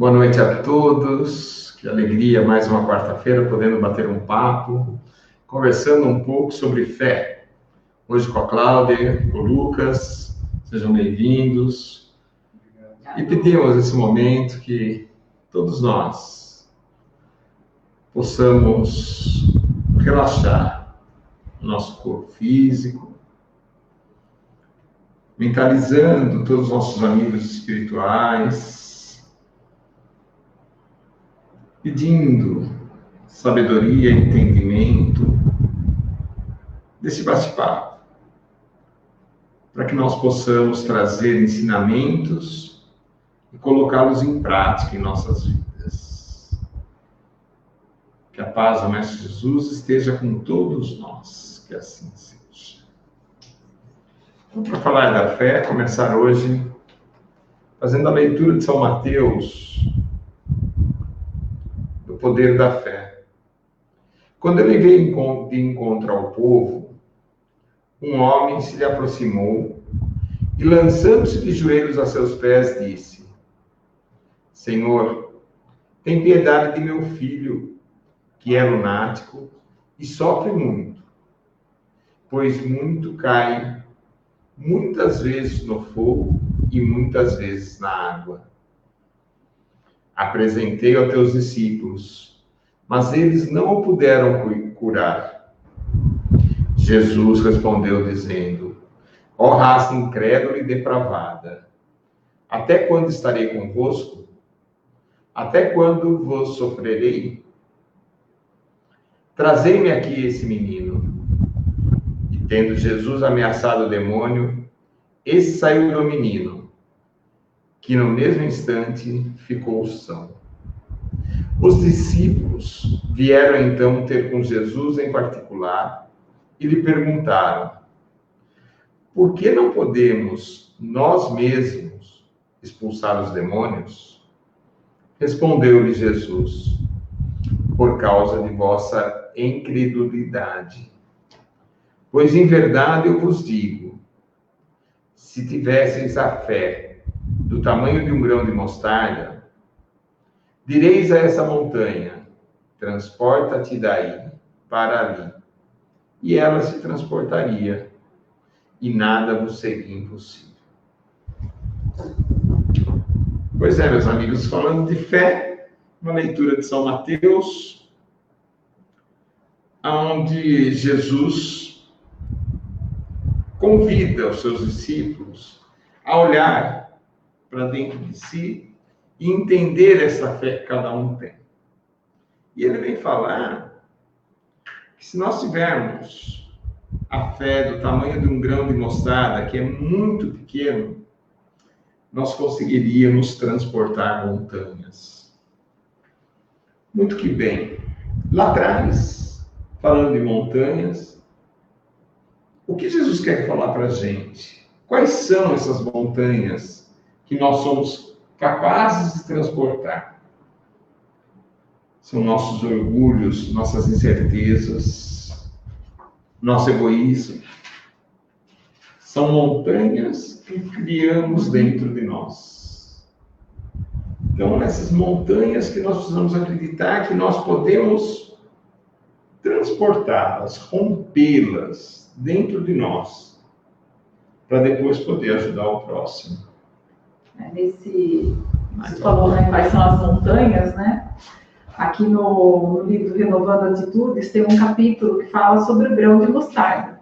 Boa noite a todos, que alegria, mais uma quarta-feira, podendo bater um papo, conversando um pouco sobre fé. Hoje com a Cláudia, com o Lucas, sejam bem-vindos. E pedimos esse momento que todos nós possamos relaxar o nosso corpo físico, mentalizando todos os nossos amigos espirituais, pedindo sabedoria e entendimento desse bate-papo, para que nós possamos trazer ensinamentos e colocá-los em prática em nossas vidas. Que a paz do Mestre Jesus esteja com todos nós, que assim seja. Então, para falar da fé, começar hoje fazendo a leitura de São Mateus, do poder da fé. Quando ele veio de encontro ao povo, um homem se lhe aproximou e, lançando-se de joelhos a seus pés, disse: Senhor, tem piedade de meu filho, que é lunático e sofre muito, pois muito cai, muitas vezes no fogo e muitas vezes na água. Apresentei-o a teus discípulos, mas eles não o puderam curar. Jesus respondeu dizendo: Ó raça incrédula e depravada, até quando estarei convosco? Até quando vos sofrerei? Trazei-me aqui esse menino. E tendo Jesus ameaçado o demônio, esse saiu do menino, que no mesmo instante ficou são. Os discípulos vieram então ter com Jesus em particular e lhe perguntaram: por que não podemos nós mesmos expulsar os demônios? Respondeu-lhe Jesus: por causa de vossa incredulidade. Pois em verdade eu vos digo, se tivesseis a fé do tamanho de um grão de mostarda, direis a essa montanha: transporta-te daí para ali, e ela se transportaria, e nada vos seria impossível. Pois é, meus amigos, falando de fé, uma leitura de São Mateus, onde Jesus convida os seus discípulos a olhar para dentro de si e entender essa fé que cada um tem. E ele vem falar que se nós tivermos a fé do tamanho de um grão de mostarda, que é muito pequeno, nós conseguiríamos transportar montanhas. Muito que bem. Lá atrás, falando de montanhas, o que Jesus quer falar para a gente? Quais são essas montanhas que nós somos capazes de transportar? São nossos orgulhos, nossas incertezas, nosso egoísmo. São montanhas que criamos dentro de nós. Então, nessas montanhas que nós precisamos acreditar que nós podemos transportá-las, rompê-las dentro de nós, para depois poder ajudar o próximo. Você falou, né, quais são as montanhas, né? Aqui no livro Renovando Atitudes tem um capítulo que fala sobre o grão de mostarda.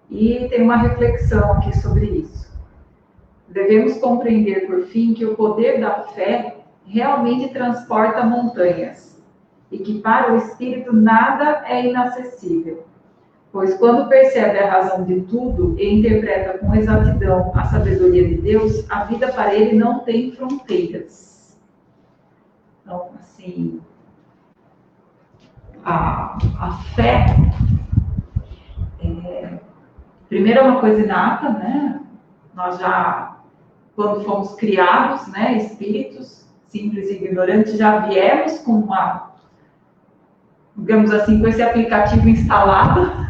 E tem uma reflexão aqui sobre isso. Devemos compreender, por fim, que o poder da fé realmente transporta montanhas e que para o espírito nada é inacessível, pois quando percebe a razão de tudo e interpreta com exatidão a sabedoria de Deus, a vida para ele não tem fronteiras. Então, assim, a fé primeiro é uma coisa inata, né? Nós já, quando fomos criados, né, espíritos simples e ignorantes, já viemos com uma, digamos assim, com esse aplicativo instalado,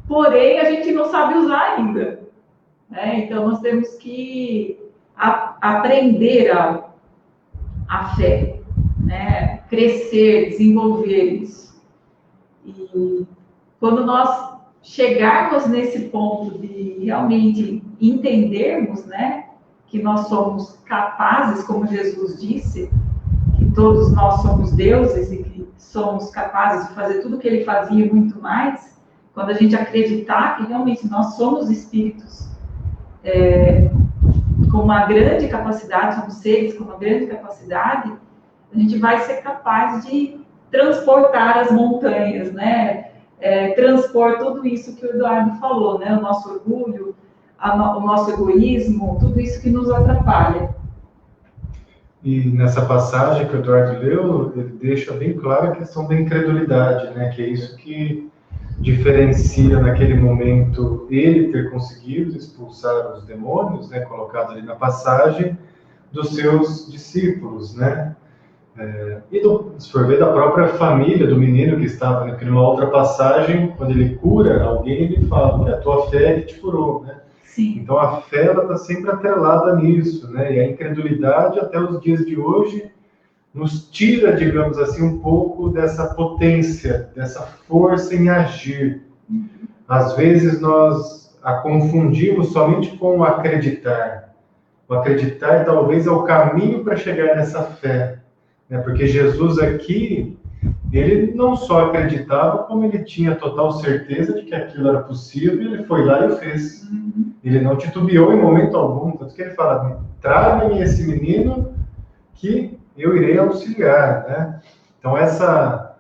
porém a gente não sabe usar ainda, né? Então nós temos que aprender a fé, né? Crescer, desenvolver isso. E quando nós chegarmos nesse ponto de realmente entendermos, né, que nós somos capazes, como Jesus disse, que todos nós somos deuses e que somos capazes de fazer tudo o que ele fazia e muito mais, quando a gente acreditar que realmente nós somos espíritos com uma grande capacidade, somos seres com uma grande capacidade, a gente vai ser capaz de transportar as montanhas, né? Transpor tudo isso que o Eduardo falou, né? O nosso orgulho, o nosso egoísmo, tudo isso que nos atrapalha. E nessa passagem que o Eduardo leu, ele deixa bem clara a questão da incredulidade, né? Que é isso que diferencia naquele momento ele ter conseguido expulsar os demônios, né? Colocado ali na passagem, dos seus discípulos, né? Se for ver, da própria família do menino que estava, né? Porque numa outra passagem, quando ele cura alguém, ele fala que a tua fé que te curou, né? Sim. Então a fé está sempre atrelada nisso, né? E a incredulidade até os dias de hoje nos tira, digamos assim, um pouco dessa potência, dessa força em agir. Às vezes nós a confundimos somente com o acreditar. O acreditar talvez é o caminho para chegar nessa fé, né? Porque Jesus aqui, ele não só acreditava, como ele tinha total certeza de que aquilo era possível, e ele foi lá e o fez. Ele não titubeou em momento algum, tanto que ele fala, traga-me esse menino que eu irei auxiliar, né? Então essa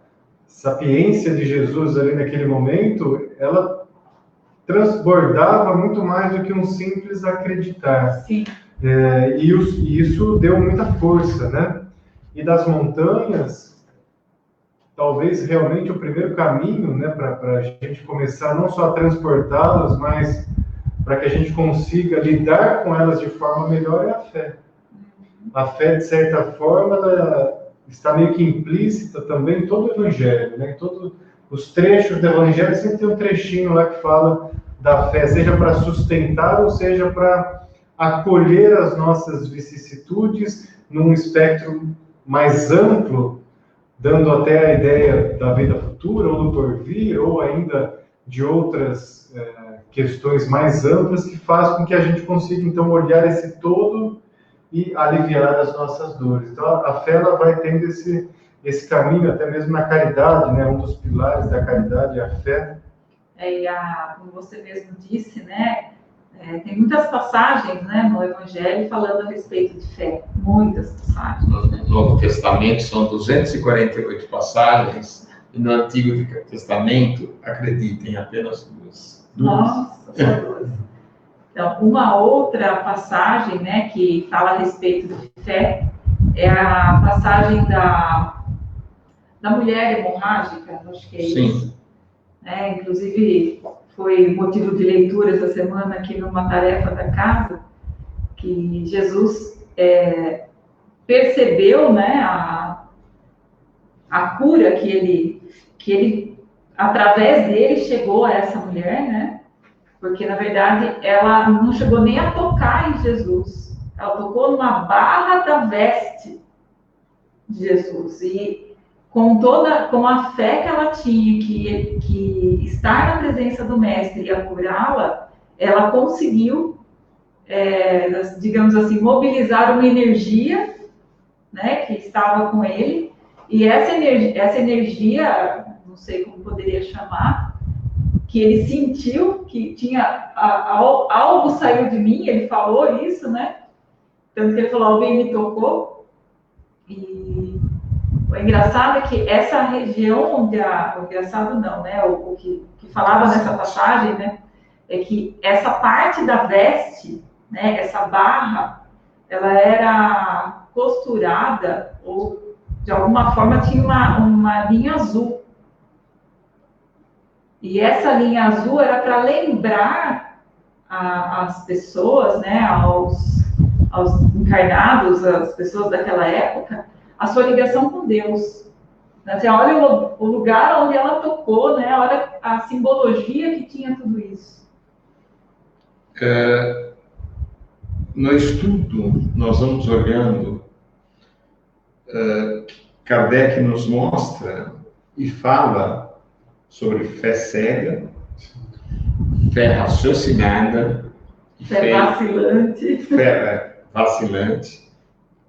sapiência de Jesus ali naquele momento, ela transbordava muito mais do que um simples acreditar. Sim. E isso deu muita força, né? E das montanhas, talvez realmente o primeiro caminho, né, para a gente começar não só a transportá-las, mas para que a gente consiga lidar com elas de forma melhor é a fé. A fé, de certa forma, ela está meio que implícita também em todo o Evangelho, né? Em todos os trechos do Evangelho sempre tem um trechinho lá que fala da fé, seja para sustentar ou seja para acolher as nossas vicissitudes num espectro mais amplo, dando até a ideia da vida futura ou do porvir, ou ainda de outras questões mais amplas que faz com que a gente consiga, então, olhar esse todo e aliviar as nossas dores. Então, a fé ela vai tendo esse caminho, até mesmo na caridade, né? Um dos pilares da caridade é a fé. Como você mesmo disse, né? Tem muitas passagens, né, no Evangelho falando a respeito de fé. Muitas passagens. No Novo Testamento são 248 passagens, e no Antigo Testamento, acreditem, apenas duas. Nossa, só duas. Então, uma outra passagem, né, que fala a respeito de fé é a passagem da mulher hemorrágica, acho que é isso. Inclusive, foi motivo de leitura essa semana aqui numa tarefa da casa, que Jesus percebeu, né, a cura que ele, através dele, chegou a essa mulher, né? Porque, na verdade, ela não chegou nem a tocar em Jesus. Ela tocou numa barra da veste de Jesus. E com a fé que ela tinha, que estar na presença do Mestre ia curá-la, ela conseguiu, digamos assim, mobilizar uma energia, né, que estava com ele. E essa energia, não sei como poderia chamar, que ele sentiu que tinha algo saiu de mim, ele falou isso, né? Tanto que ele falou, alguém me tocou. E o engraçado é que essa região onde o engraçado não, né? O que falava nessa passagem, né? É que essa parte da veste, né? Essa barra, ela era costurada ou de alguma forma tinha uma linha azul. E essa linha azul era para lembrar as pessoas, né, aos encarnados, as pessoas daquela época, a sua ligação com Deus. Você olha o lugar onde ela tocou, né, olha a simbologia que tinha tudo isso. No estudo, nós vamos olhando Kardec nos mostra e fala sobre fé cega, fé raciocinada, Fé vacilante. Fé vacilante,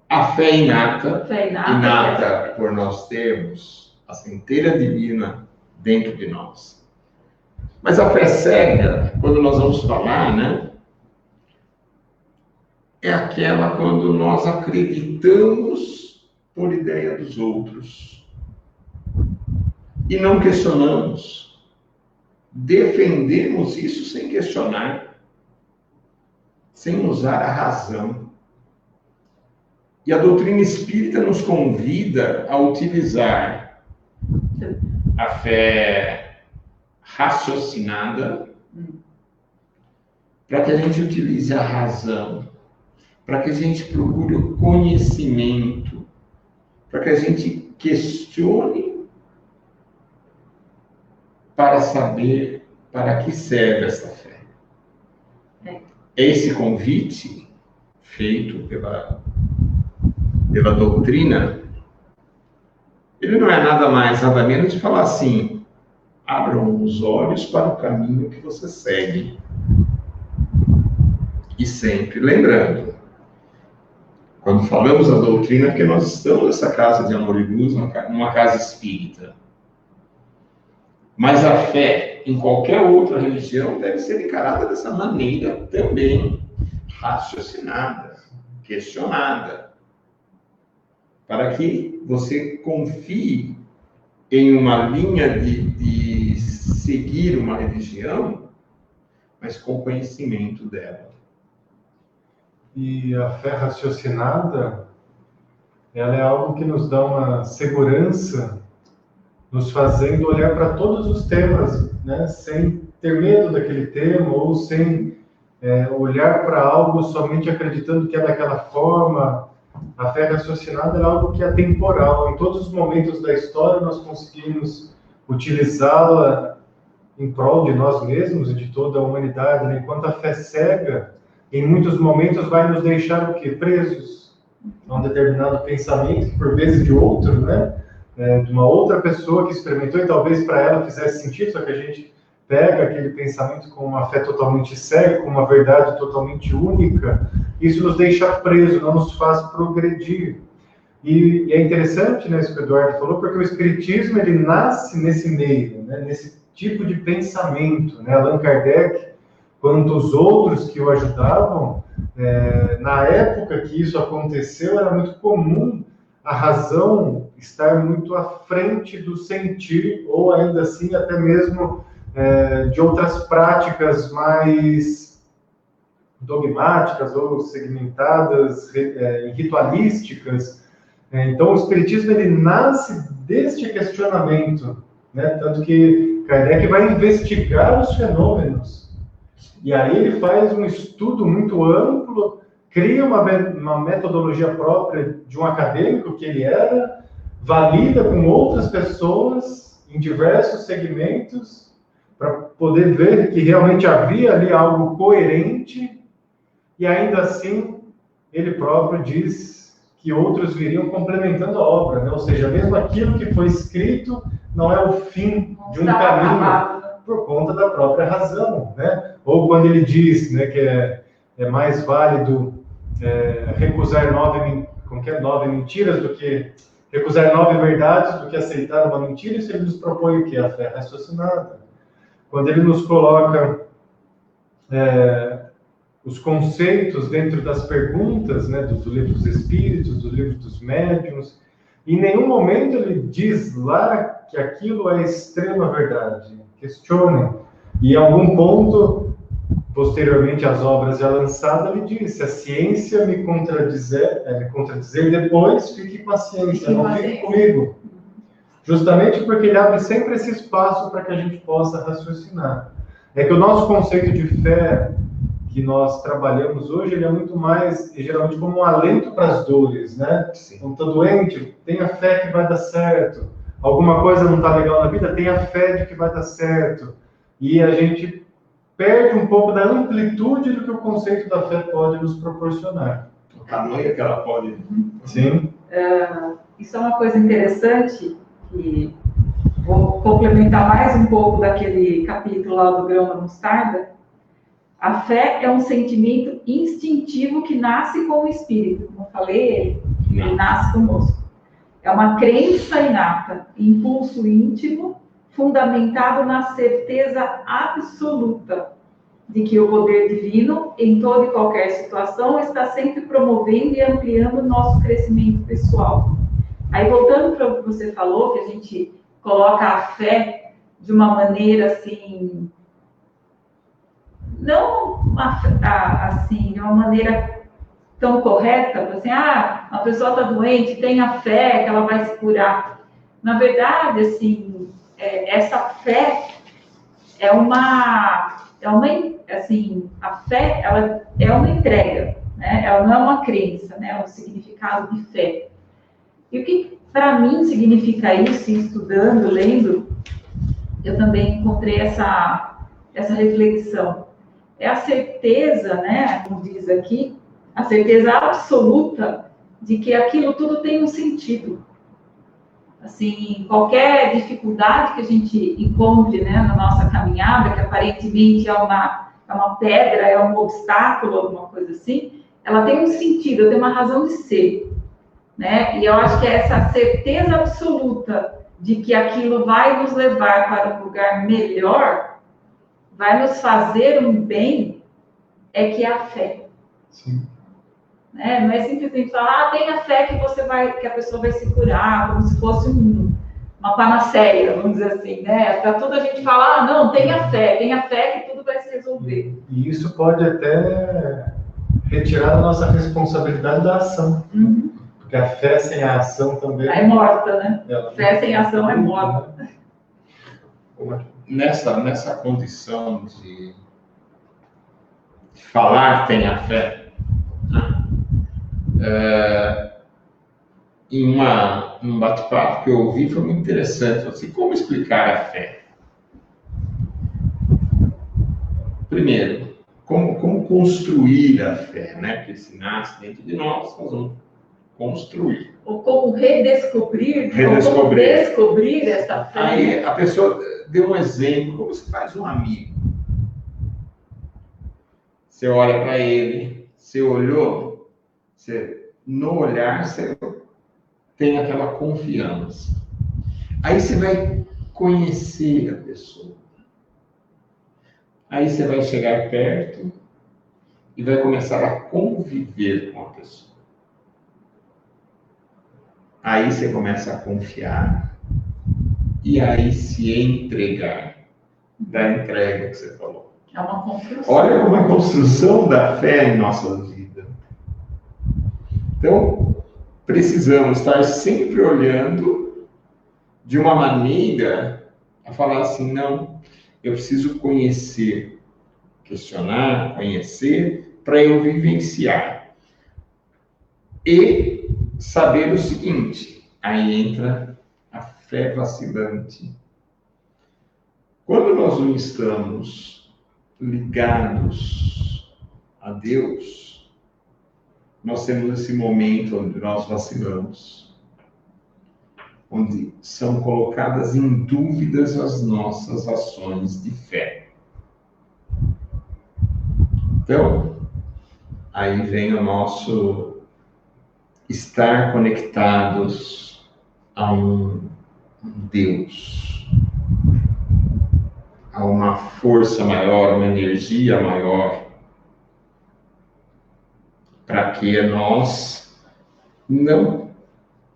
a fé inata, Inata por nós termos a centelha divina dentro de nós. Mas a fé cega, quando nós vamos falar, né, é aquela quando nós acreditamos por ideia dos outros e não questionamos. Defendemos isso sem questionar, sem usar a razão. E a doutrina espírita nos convida a utilizar a fé raciocinada para que a gente utilize a razão, para que a gente procure o conhecimento, para que a gente questione para saber para que serve essa fé. Esse convite feito pela doutrina, ele não é nada mais, nada menos de falar assim: abram os olhos para o caminho que você segue. E sempre lembrando, quando falamos da doutrina, é porque nós estamos nessa casa de amor e luz, numa casa espírita. Mas a fé em qualquer outra religião deve ser encarada dessa maneira também, raciocinada, questionada, para que você confie em uma linha de seguir uma religião, mas com conhecimento dela. E a fé raciocinada, ela é algo que nos dá uma segurança, nos fazendo olhar para todos os temas, né? Sem ter medo daquele tema, ou sem olhar para algo somente acreditando que é daquela forma. A fé raciocinada é algo que é temporal. Em todos os momentos da história, nós conseguimos utilizá-la em prol de nós mesmos e de toda a humanidade, né? Enquanto a fé cega, em muitos momentos, vai nos deixar o quê? Presos a um determinado pensamento, por vezes de outro, né? De uma outra pessoa que experimentou e talvez para ela fizesse sentido, só que a gente pega aquele pensamento com uma fé totalmente cega, com uma verdade totalmente única. Isso nos deixa preso, não nos faz progredir. E é interessante, né, isso que o Eduardo falou, porque o Espiritismo ele nasce nesse meio, né, nesse tipo de pensamento, né? Allan Kardec, quanto os outros que o ajudavam, na época que isso aconteceu, era muito comum a razão estar muito à frente do sentir, ou ainda assim, até mesmo de outras práticas mais dogmáticas ou segmentadas, ritualísticas. Então, o Espiritismo ele nasce deste questionamento, né? Tanto que Kardec vai investigar os fenômenos. E aí ele faz um estudo muito amplo, cria uma metodologia própria de um acadêmico que ele era, valida com outras pessoas em diversos segmentos, para poder ver que realmente havia ali algo coerente, e ainda assim ele próprio diz que outros viriam complementando a obra, né? Ou seja, mesmo aquilo que foi escrito não é o fim de um caminho, por conta da própria razão, né? Ou quando ele diz, né, que é mais válido recusar 9 mentiras do que recusar 9 verdades do que aceitar uma mentira. Isso ele nos propõe o quê? A fé raciocinada. Quando ele nos coloca os conceitos dentro das perguntas, né, do livro dos Espíritos, do livro dos Médiuns, em nenhum momento ele diz lá que aquilo é extrema verdade. Questionem. E em algum ponto, posteriormente às obras já lançadas, ele diz: se a ciência me contradizer depois, fique paciente, não fique comigo. Justamente porque ele abre sempre esse espaço para que a gente possa raciocinar. É que o nosso conceito de fé que nós trabalhamos hoje, ele é muito mais, geralmente, como um alento para as dores, né? Não está doente, tenha fé que vai dar certo. Alguma coisa não está legal na vida, tenha fé de que vai dar certo. E a gente perde um pouco da amplitude do que o conceito da fé pode nos proporcionar. O tamanho que ela pode. Sim. isso é uma coisa interessante, que vou complementar mais um pouco daquele capítulo lá do grão da mostarda. A fé é um sentimento instintivo que nasce com o espírito, como eu falei, ele nasce conosco. É uma crença inata, impulso íntimo, fundamentado na certeza absoluta de que o poder divino, em toda e qualquer situação, está sempre promovendo e ampliando o nosso crescimento pessoal. Aí, voltando para o que você falou, que a gente coloca a fé de uma maneira assim, não assim, de uma maneira tão correta, assim, a pessoa está doente, tenha fé que ela vai se curar. Na verdade, assim, essa fé assim, a fé, ela é uma entrega, né? Ela não é uma crença, né? É um significado de fé. E o que, para mim, significa isso, estudando, lendo, eu também encontrei essa reflexão. É a certeza, né, como diz aqui, a certeza absoluta de que aquilo tudo tem um sentido. Assim, qualquer dificuldade que a gente encontre, né, na nossa caminhada, que aparentemente é uma pedra, é um obstáculo, alguma coisa assim, ela tem um sentido, ela tem uma razão de ser, né? E eu acho que é essa certeza absoluta de que aquilo vai nos levar para um lugar melhor, vai nos fazer um bem, é que é a fé. Sim. Né? Não é simplesmente falar, tenha fé que a pessoa vai se curar, como se fosse uma panaceia, vamos dizer assim, né? Para tudo a gente falar, não, tenha fé que tudo vai se resolver. E isso pode até retirar a nossa responsabilidade da ação. Uhum. Porque a fé sem a ação também... É morta, né? Fé sem ação é morta. Nessa condição de falar tenha fé, em um bate-papo que eu ouvi foi muito interessante. Assim, como explicar a fé? Primeiro, como construir a fé, né? Porque se nasce dentro de nós vamos construir. Ou como redescobrir. Ou como descobrir essa fé. Aí a pessoa deu um exemplo, como se faz um amigo. Você olha para ele, você olhou, no olhar você tem aquela confiança. Aí você vai conhecer a pessoa. Aí você vai chegar perto e vai começar a conviver com a pessoa. Aí você começa a confiar e aí se entregar. Da entrega que você falou. É uma construção. Olha como a construção da fé em nossa vida. Então, precisamos estar sempre olhando de uma maneira a falar assim, não, eu preciso conhecer, questionar, conhecer, para eu vivenciar. E saber o seguinte, aí entra a fé vacilante. Quando nós não estamos ligados a Deus, nós temos esse momento onde nós vacilamos, onde são colocadas em dúvidas as nossas ações de fé. Então, aí vem o nosso estar conectados a um Deus, a uma força maior, uma energia maior, para que nós não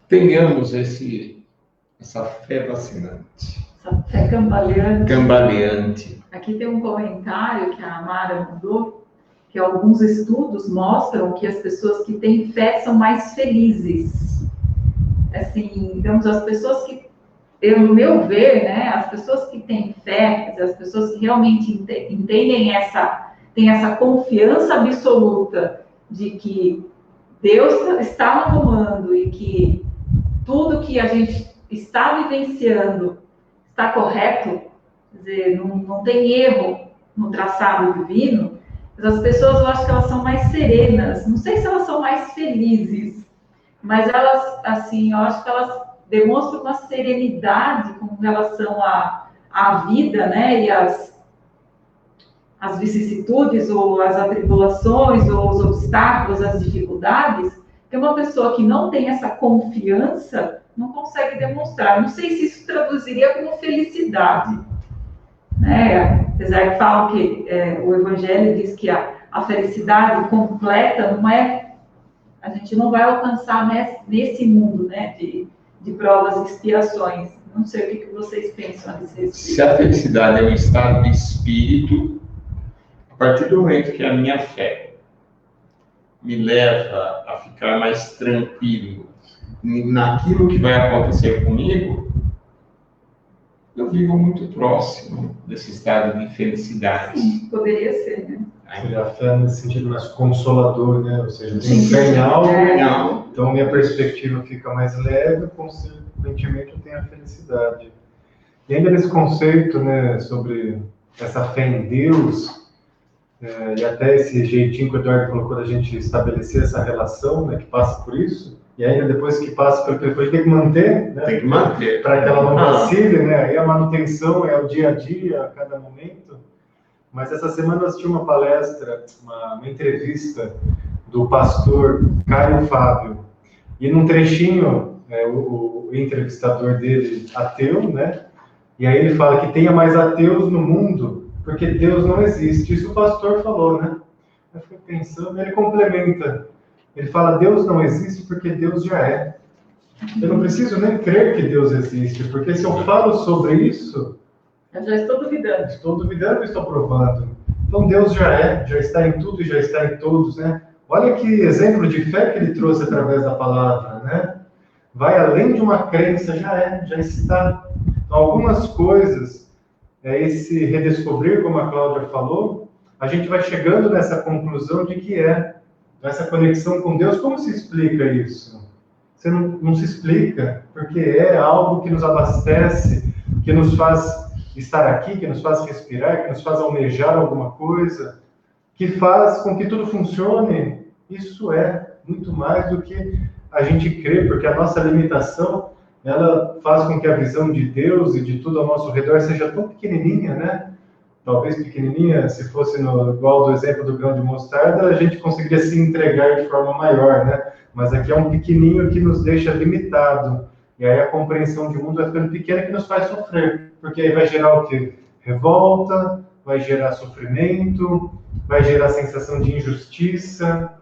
tenhamos essa fé vacilante. Essa fé cambaleante. Cambaleante. Aqui tem um comentário que a Amara mandou, que alguns estudos mostram que as pessoas que têm fé são mais felizes. Assim, digamos, as pessoas que, no meu ver, né, as pessoas que têm fé, as pessoas que realmente entendem têm essa confiança absoluta de que Deus está no comando e que tudo que a gente está vivenciando está correto, quer dizer, não tem erro no traçado divino, mas as pessoas, eu acho que elas são mais serenas, não sei se elas são mais felizes, mas elas, assim, eu acho que elas demonstram uma serenidade com relação à vida, né, e as vicissitudes, ou as atribulações, ou os obstáculos, as dificuldades, que uma pessoa que não tem essa confiança não consegue demonstrar. Não sei se isso traduziria como felicidade, né? Apesar que falam que o Evangelho diz que a felicidade completa não é, a gente não vai alcançar nesse mundo, né, de provas e expiações. Não sei o que vocês pensam a desse respeito. Se a felicidade é um estado de espírito, a partir do momento que a minha fé me leva a ficar mais tranquilo naquilo que vai acontecer comigo, eu vivo muito próximo desse estado de felicidade. Sim, poderia ser, né? Seria a fé nesse sentido mais consolador, né? Ou seja, tem fé em algo, então minha perspectiva fica mais leve, consequentemente eu tenho a felicidade. E ainda nesse conceito, né, sobre essa fé em Deus, e até esse jeitinho que o Eduardo colocou da gente estabelecer essa relação, né, que passa por isso, e ainda depois que passa pelo que depois tem que manter, né? Tem que manter. Para que ela não vacile, né? Aí a manutenção é o dia a dia, a cada momento. Mas essa semana eu assisti uma palestra, uma entrevista do pastor Caio Fábio. E num trechinho, o entrevistador dele, ateu, né? E aí ele fala que tenha mais ateus no mundo, porque Deus não existe. Isso o pastor falou, né? Eu fiquei pensando, ele complementa. Ele fala, Deus não existe porque Deus já é. Eu não preciso nem crer que Deus existe, porque se eu falo sobre isso... Eu já estou duvidando. Estou duvidando e estou provando. Então Deus já está em tudo e já está em todos, né? Olha que exemplo de fé que ele trouxe através da palavra, né? Vai além de uma crença, já está. Então, algumas coisas, esse redescobrir, como a Cláudia falou, a gente vai chegando nessa conclusão de que essa conexão com Deus. Como se explica isso? Você não se explica, porque é algo que nos abastece, que nos faz estar aqui, que nos faz respirar, que nos faz almejar alguma coisa, que faz com que tudo funcione. Isso é muito mais do que a gente crê, porque a nossa limitação, ela faz com que a visão de Deus e de tudo ao nosso redor seja tão pequenininha, né? Talvez pequenininha, se fosse igual do exemplo do grão de mostarda, a gente conseguiria se entregar de forma maior, né? Mas aqui é um pequenininho que nos deixa limitado. E aí a compreensão de mundo vai ficando pequena, que nos faz sofrer. Porque aí vai gerar o quê? Revolta, vai gerar sofrimento, vai gerar sensação de injustiça.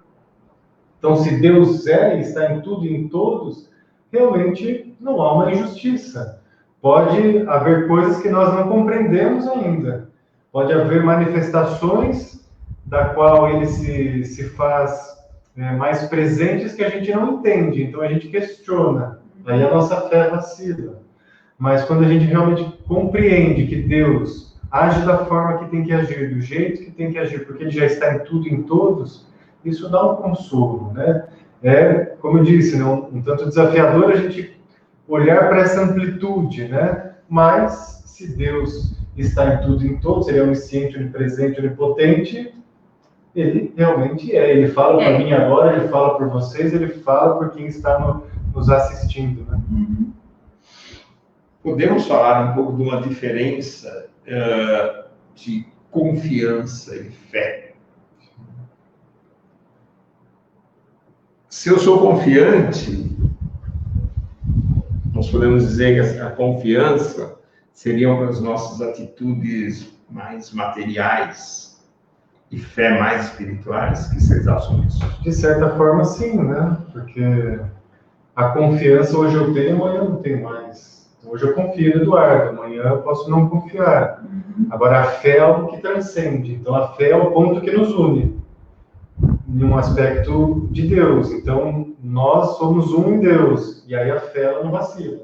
Então, se Deus e está em tudo e em todos, realmente não há uma injustiça. Pode haver coisas que nós não compreendemos ainda. Pode haver manifestações da qual ele se faz mais presentes que a gente não entende. Então, a gente questiona. Aí a nossa fé vacila. Mas quando a gente realmente compreende que Deus age da forma que tem que agir, do jeito que tem que agir, porque ele já está em tudo e em todos, isso dá um consolo, né? Como eu disse, né, um tanto desafiador a gente olhar para essa amplitude, né? Mas, se Deus está em tudo e em todos, ele é onisciente, onipresente, onipotente, ele realmente é. Ele fala para mim agora, ele fala por vocês, ele fala por quem está nos assistindo, né? Uhum. Podemos falar um pouco de uma diferença de confiança e fé. Se eu sou confiante, nós podemos dizer que a confiança seriam as nossas atitudes mais materiais e fé mais espirituais. O que vocês acham disso? De certa forma, sim, né? Porque a confiança hoje eu tenho, amanhã eu não tenho mais. Hoje eu confio no Eduardo, amanhã eu posso não confiar. Agora, a fé é algo que transcende. Então, a fé é o ponto que nos une em um aspecto de Deus. Então, nós somos um em Deus. E aí a fé ela não vacila,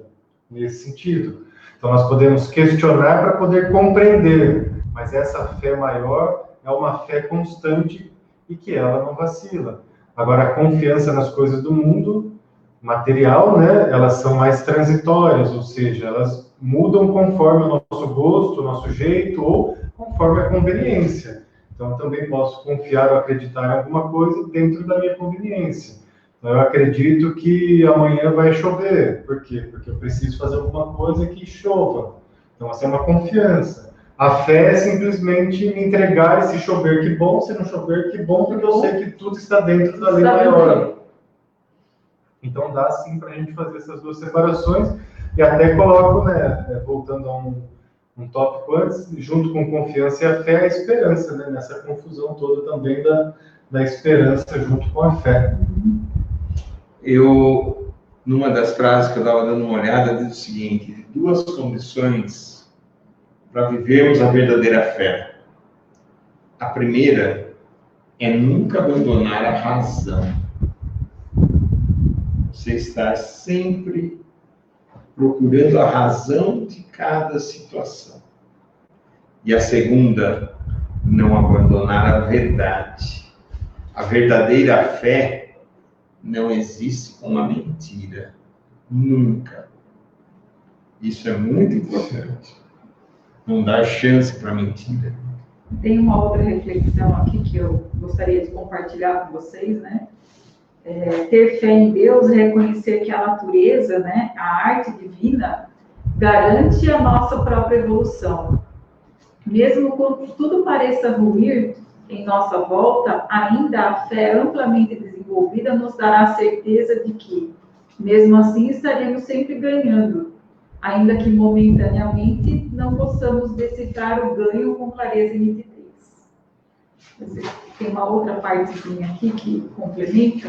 nesse sentido. Então, nós podemos questionar para poder compreender. Mas essa fé maior é uma fé constante e que ela não vacila. Agora, a confiança nas coisas do mundo material, né, elas são mais transitórias, ou seja, elas mudam conforme o nosso gosto, o nosso jeito, ou conforme a conveniência. Então, eu também posso confiar ou acreditar em alguma coisa dentro da minha conveniência. Então, Eu acredito que amanhã vai chover. Por quê? Porque eu preciso fazer alguma coisa que chova. Então, essa é uma confiança. A fé é simplesmente me entregar, e se chover, que bom, se não chover, que bom, porque eu sei que tudo está dentro da lei maior. Então, dá sim para a gente fazer essas duas separações. E até coloco, né, voltando a um tópico antes, junto com confiança e a fé, a esperança, né, nessa confusão toda também da esperança junto com a fé. Eu, numa das frases que eu estava dando uma olhada, diz o seguinte: duas condições para vivermos a verdadeira fé. A primeira é nunca abandonar a razão. Você estar sempre procurando a razão de cada situação. E a segunda, não abandonar a verdade. A verdadeira fé não existe com a mentira. Nunca. Isso é muito importante. Não dar chance para a mentira. Tem uma outra reflexão aqui que eu gostaria de compartilhar com vocês, né? Ter fé em Deus, reconhecer que a natureza, né, a arte divina, garante a nossa própria evolução. Mesmo quando tudo pareça ruir em nossa volta, ainda a fé amplamente desenvolvida nos dará a certeza de que, mesmo assim, estaremos sempre ganhando, ainda que momentaneamente não possamos decifrar o ganho com clareza e nitidez. Tem uma outra partezinha aqui que complementa.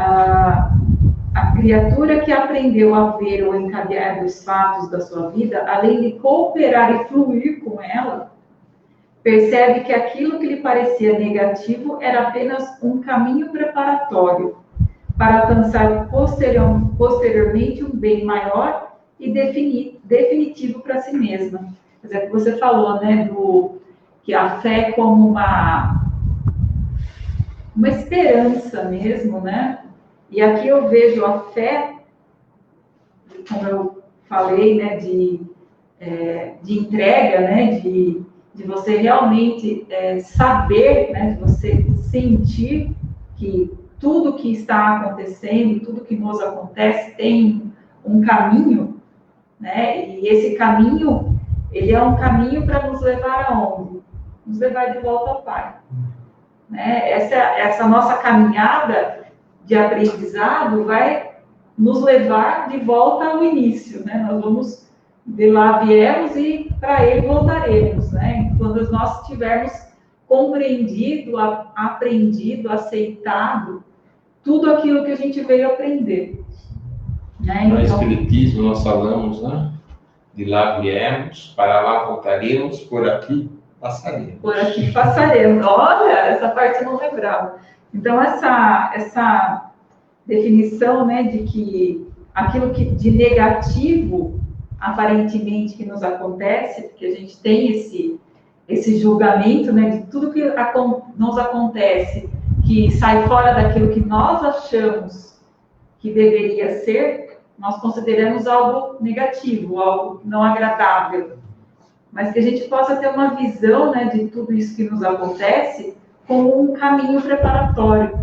A criatura que aprendeu a ver o encadear dos fatos da sua vida, além de cooperar e fluir com ela, percebe que aquilo que lhe parecia negativo era apenas um caminho preparatório para alcançar posteriormente um bem maior e definitivo para si mesma. Quer dizer, que você falou, né, que a fé como uma esperança mesmo, né? E aqui eu vejo a fé, como eu falei, né, de entrega, né, de você realmente saber, né, de você sentir que tudo que está acontecendo, tudo que nos acontece tem um caminho, né, e esse caminho, ele é um caminho para nos levar aonde? Nos levar de volta ao Pai. Né? Essa nossa caminhada de aprendizado vai nos levar de volta ao início, né? Nós vamos de lá viemos e para ele voltaremos, né? Quando nós tivermos compreendido, aprendido, aceitado tudo aquilo que a gente veio aprender. Né? No Espiritismo nós falamos, né? De lá viemos, para lá voltaremos, por aqui passaremos. Por aqui passaremos. Olha, essa parte eu não lembrava. Então, essa definição, né, de que aquilo que de negativo, aparentemente, que nos acontece, porque a gente tem esse julgamento, né, de tudo que nos acontece, que sai fora daquilo que nós achamos que deveria ser, nós consideramos algo negativo, algo não agradável. Mas que a gente possa ter uma visão, né, de tudo isso que nos acontece como um caminho preparatório,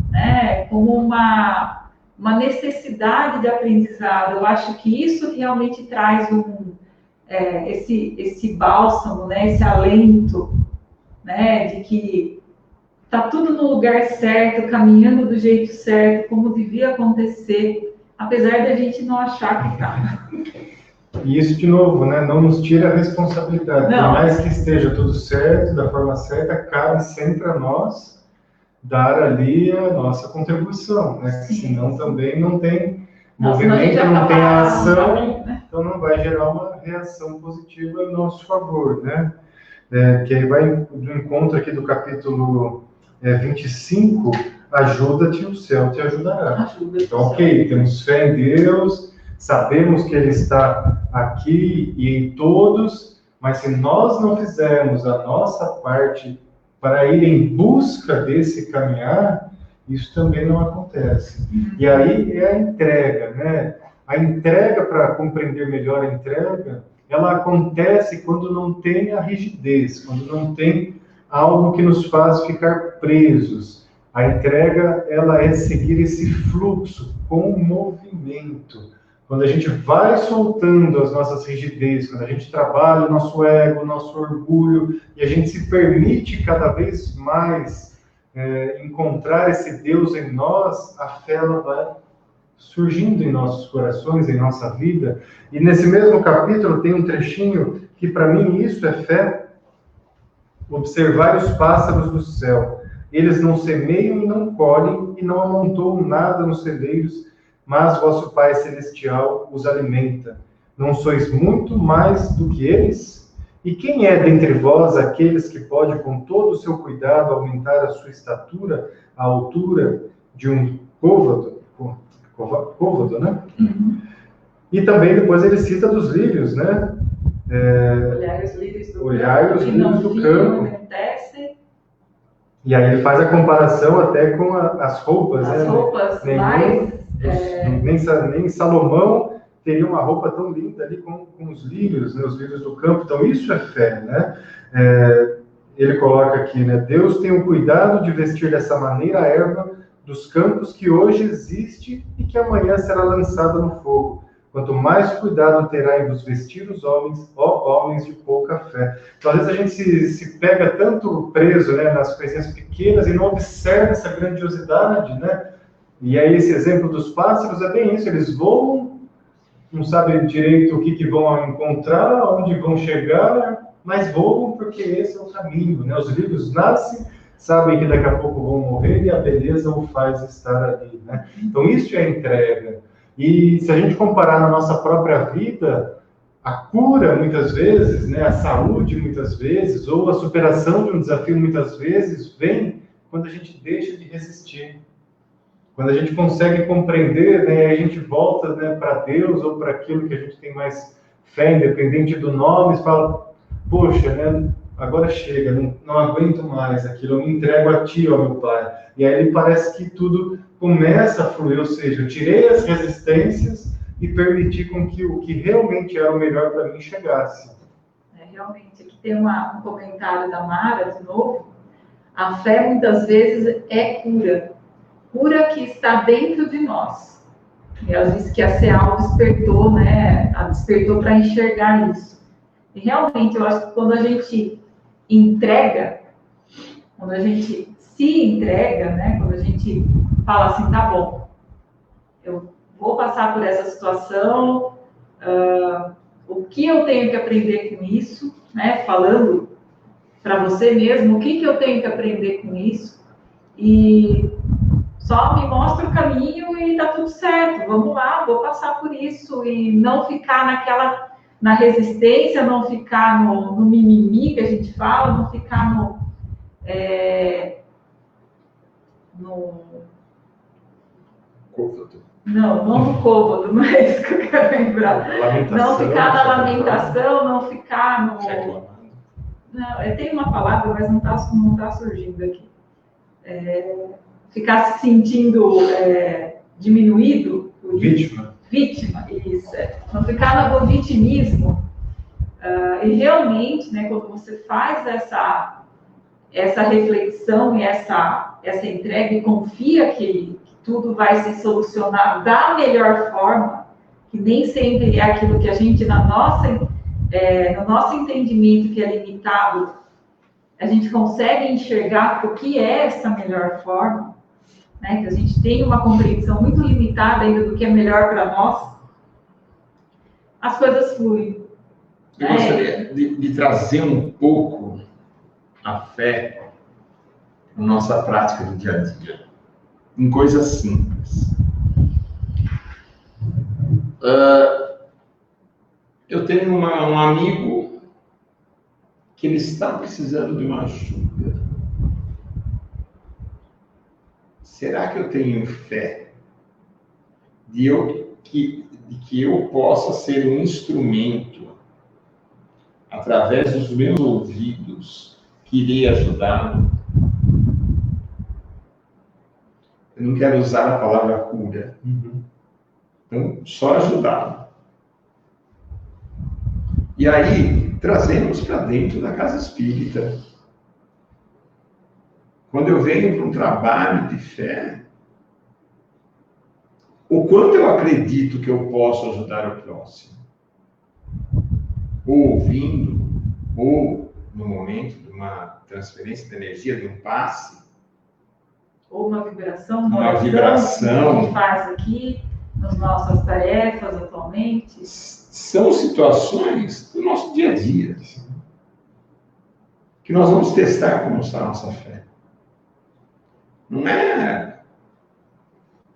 né, como uma necessidade de aprendizado. Eu acho que isso realmente traz esse bálsamo, né, esse alento, né, de que está tudo no lugar certo, caminhando do jeito certo, como devia acontecer, apesar de a gente não achar que está. E isso, de novo, né, não nos tira a responsabilidade. Não. Por mais que esteja tudo certo, da forma certa, cabe sempre a nós dar ali a nossa contribuição, né? Senão também não tem movimento, não tem ação, né? Então não vai gerar uma reação positiva em nosso favor, né? Que aí vai do encontro aqui do capítulo 25, ajuda-te, o céu te ajudará. Então, ok, temos fé em Deus, sabemos que Ele está aqui e em todos, mas se nós não fizermos a nossa parte para ir em busca desse caminhar, isso também não acontece. E aí é a entrega, né? A entrega, para compreender melhor a entrega, ela acontece quando não tem a rigidez, quando não tem algo que nos faz ficar presos. A entrega, ela é seguir esse fluxo com movimento. Quando a gente vai soltando as nossas rigidezes, quando a gente trabalha o nosso ego, o nosso orgulho, e a gente se permite cada vez mais encontrar esse Deus em nós, a fé ela vai surgindo em nossos corações, em nossa vida. E nesse mesmo capítulo tem um trechinho que para mim isso é fé. Observar os pássaros do céu. Eles não semeiam e não colhem e não amontoam nada nos celeiros, mas vosso Pai Celestial os alimenta. Não sois muito mais do que eles? E quem é dentre vós aqueles que pode com todo o seu cuidado aumentar a sua estatura, a altura de um côvado, né? Uhum. E também depois ele cita dos lírios, né? Olhai os lírios do campo. E aí ele faz a comparação até com as roupas, as roupas mais... Nem Salomão teria uma roupa tão linda ali com os lírios, né? Os lírios do campo. Então isso é fé, né? Ele coloca aqui, né? Deus tem o cuidado de vestir dessa maneira a erva dos campos que hoje existe e que amanhã será lançada no fogo. Quanto mais cuidado terá em vos vestir os homens, ó homens de pouca fé. Então, às vezes a gente se pega tanto preso, né, nas coisinhas pequenas e não observa essa grandiosidade, né? E aí esse exemplo dos pássaros é bem isso, eles voam, não sabem direito o que vão encontrar, onde vão chegar, mas voam porque esse é o caminho, né? Os lírios nascem, sabem que daqui a pouco vão morrer e a beleza o faz estar ali, né? Então isso é entrega. E se a gente comparar na nossa própria vida, a cura muitas vezes, né, a saúde muitas vezes, ou a superação de um desafio muitas vezes, vem quando a gente deixa de resistir. Quando a gente consegue compreender, né, a gente volta, né, para Deus ou para aquilo que a gente tem mais fé, independente do nome, e fala, poxa, né, agora chega, não aguento mais aquilo, eu me entrego a Ti, ó meu Pai. E aí parece que tudo começa a fluir, ou seja, eu tirei as resistências e permiti com que o que realmente era o melhor para mim chegasse. Realmente, aqui tem um comentário da Mara, de novo. A fé muitas vezes é cura. Cura que está dentro de nós. E ela disse que a Ceal despertou, né? Ela despertou para enxergar isso. E realmente, eu acho que quando a gente entrega, quando a gente se entrega, né? Quando a gente fala assim, tá bom, eu vou passar por essa situação, o que eu tenho que aprender com isso, né? Falando para você mesmo, o que eu tenho que aprender com isso, e só me mostra o caminho e tá tudo certo, vamos lá, vou passar por isso, e não ficar na resistência, não ficar no mimimi que a gente fala, não ficar no côvado. Não no côvado, não é isso que eu quero lembrar. Não ficar na lamentação, não ficar no... Não, tem uma palavra, mas não tá surgindo aqui. Ficar se sentindo diminuído. Vítima, isso. Não ficar no vitimismo. E realmente, né, quando você faz essa reflexão e essa entrega e confia que tudo vai se solucionar da melhor forma, que nem sempre é aquilo que a gente, no nosso entendimento que é limitado, a gente consegue enxergar o que é essa melhor forma, né? Que a gente tem uma compreensão muito limitada ainda do que é melhor para nós, as coisas fluem. Eu gostaria de trazer um pouco a fé na nossa prática do dia a dia, em coisas simples. Eu tenho um amigo que ele está precisando de uma ajuda. Será que eu tenho fé de que eu possa ser um instrumento, através dos meus ouvidos, que irei ajudá-lo? Eu não quero usar a palavra cura. Então, só ajudá-lo. E aí, trazemos para dentro da casa espírita. quando eu venho para um trabalho de fé, o quanto eu acredito que eu posso ajudar o próximo. Ou ouvindo, ou no momento de uma transferência de energia, de um passe. Ou uma vibração. Uma vibração. Que a gente faz aqui, nas nossas tarefas atualmente. São situações do nosso dia a dia. Que nós vamos testar como está a nossa fé. Não é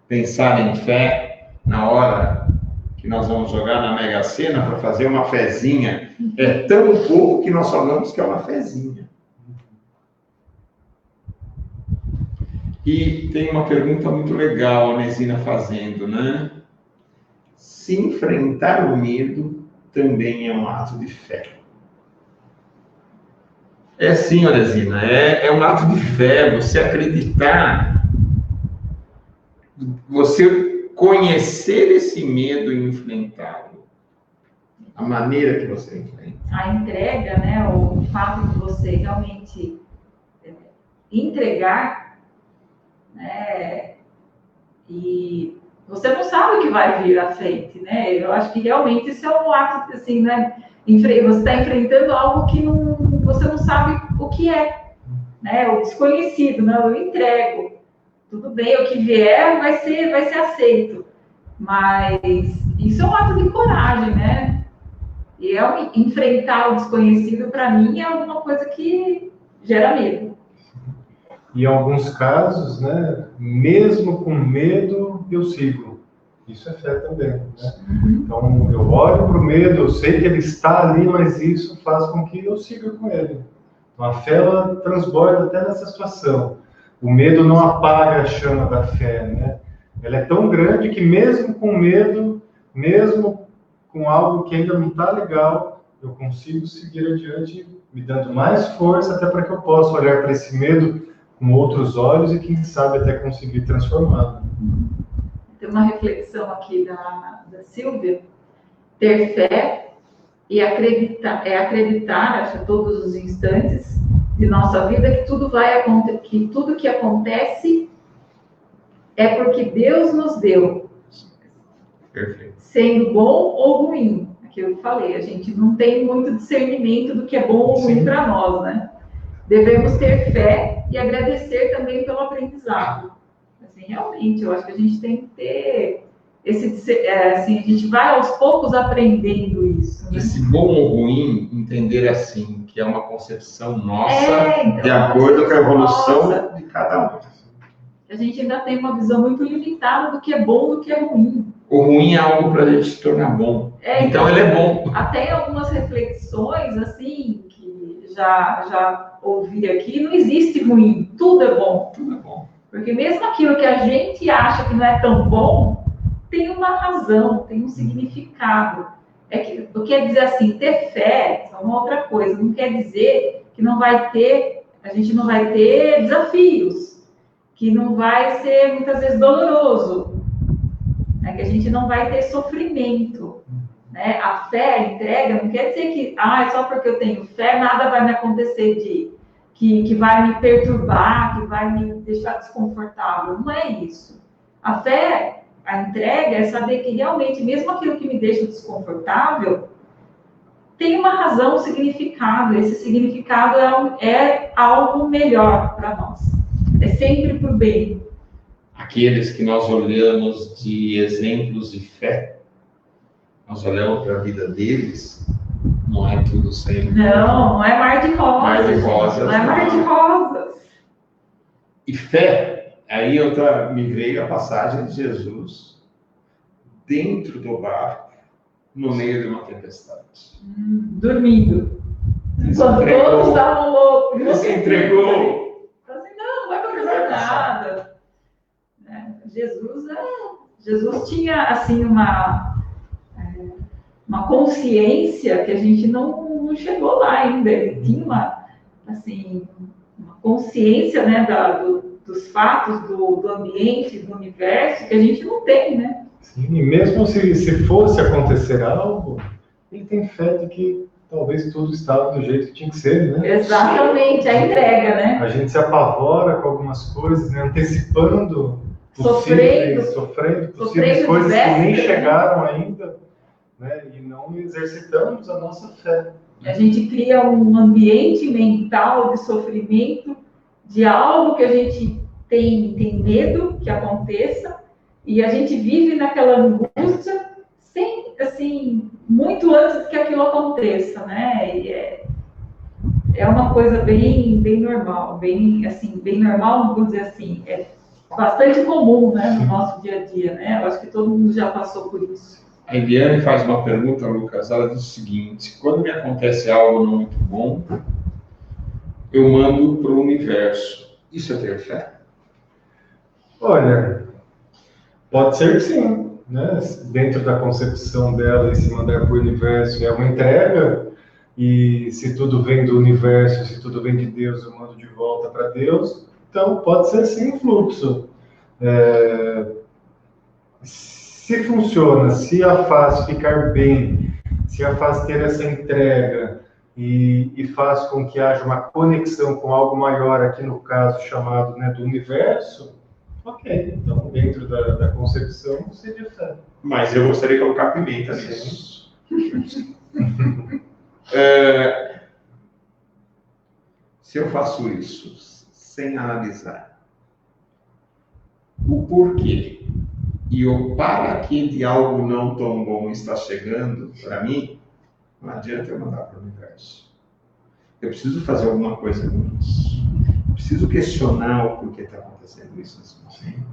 pensar em fé na hora que nós vamos jogar na Mega Sena para fazer uma fezinha. É tão pouco que nós falamos que é uma fezinha. E tem uma pergunta muito legal a Nesina fazendo, né? Se enfrentar o medo também é um ato de fé. É sim, Onesina, é um ato de fé, você acreditar, você conhecer esse medo e enfrentá-lo, a maneira que você enfrenta. A entrega, né, o fato de você realmente entregar, né, e você não sabe o que vai vir à frente, né, eu acho que realmente isso é um ato, assim, né, você está enfrentando algo que você não sabe o que é, né? O desconhecido, não, eu entrego. Tudo bem, o que vier vai ser aceito. Mas isso é um ato de coragem, né? E enfrentar o desconhecido, para mim, é alguma coisa que gera medo. E em alguns casos, né, mesmo com medo, eu sigo. Isso é fé também, né? Então, eu olho para o medo, eu sei que ele está ali, mas isso faz com que eu siga com ele. Então, a fé, ela transborda até nessa situação. O medo não apaga a chama da fé, né? Ela é tão grande que mesmo com medo, mesmo com algo que ainda não está legal, eu consigo seguir adiante, me dando mais força, até para que eu possa olhar para esse medo com outros olhos e, quem sabe, até conseguir transformá-lo. Tem uma reflexão aqui da Silvia. Ter fé e acreditar, acho, a todos os instantes de nossa vida que tudo vai acontecer, que tudo que acontece é porque Deus nos deu. Perfeito. Sendo bom ou ruim. Aquilo que eu falei, a gente não tem muito discernimento do que é bom ou ruim para nós, né? Devemos ter fé e agradecer também pelo aprendizado. Assim, realmente, eu acho que a gente tem que ter assim, a gente vai aos poucos aprendendo isso. Né? Esse bom ou ruim, entender assim, que é uma concepção nossa, então, de acordo com a evolução de cada um. A gente ainda tem uma visão muito limitada do que é bom e do que é ruim. O ruim é algo para a gente se tornar bom. Então ele é bom. Até algumas reflexões, assim, que já ouvi aqui, não existe ruim, tudo é bom. Tudo é bom. Porque mesmo aquilo que a gente acha que não é tão bom, tem uma razão, tem um significado. Não quer dizer assim, ter fé é uma outra coisa, não quer dizer que a gente não vai ter desafios, que não vai ser muitas vezes doloroso, né? Que a gente não vai ter sofrimento. Né? A fé, a entrega, não quer dizer que só porque eu tenho fé, nada vai me acontecer que vai me perturbar, que vai me deixar desconfortável. Não é isso. A fé, a entrega, é saber que realmente, mesmo aquilo que me deixa desconfortável, tem uma razão, um significado. Esse significado é algo melhor para nós. É sempre para o bem. Aqueles que nós olhamos de exemplos de fé, nós olhamos para a vida deles, não é tudo sempre. Não é mar de rosas. Mar de rosas. Não é mar de rosas. E fé, aí me veio a passagem de Jesus dentro do barco, no meio de uma tempestade. Dormindo. Enquanto todos estavam loucos. Ele se entregou. Assim, não vai acontecer nada. Jesus tinha, assim, uma consciência que a gente não chegou lá ainda. Ele tinha uma consciência, né, dos fatos, do ambiente, do universo, que a gente não tem, né? Sim, e mesmo se fosse acontecer algo, ele tem fé de que talvez tudo estava do jeito que tinha que ser, né? Exatamente, a entrega, né? A gente se apavora com algumas coisas, né? Antecipando Sofrendo possíveis coisas que nem véspera, chegaram ainda, né? E não exercitamos a nossa fé. A gente cria um ambiente mental de sofrimento de algo que a gente tem medo que aconteça, e a gente vive naquela angústia sem, assim, muito antes que aquilo aconteça, né? E é uma coisa bem normal, bem normal, vamos dizer assim, é bastante comum, né, no nosso dia a dia, né? Eu acho que todo mundo já passou por isso. A Eliane faz uma pergunta, Lucas. Ela diz o seguinte: quando me acontece algo não muito bom, eu mando para o universo. Isso é ter fé? Olha, pode ser que sim, né? Dentro da concepção dela, esse mandar para o universo é uma entrega, e se tudo vem do universo, se tudo vem de Deus, eu mando de volta para Deus. Então, pode ser sim um fluxo. Se funciona, se a faz ficar bem, se a faz ter essa entrega e faz com que haja uma conexão com algo maior, aqui no caso chamado, né, do universo, ok. Então, dentro da concepção, seria fé. Mas eu gostaria de colocar pimenta nisso. Se eu faço isso sem analisar o porquê e o para que de algo não tão bom está chegando para mim, não adianta eu mandar para o universo. Eu preciso fazer alguma coisa com isso. Preciso questionar o porquê está acontecendo isso nesse momento.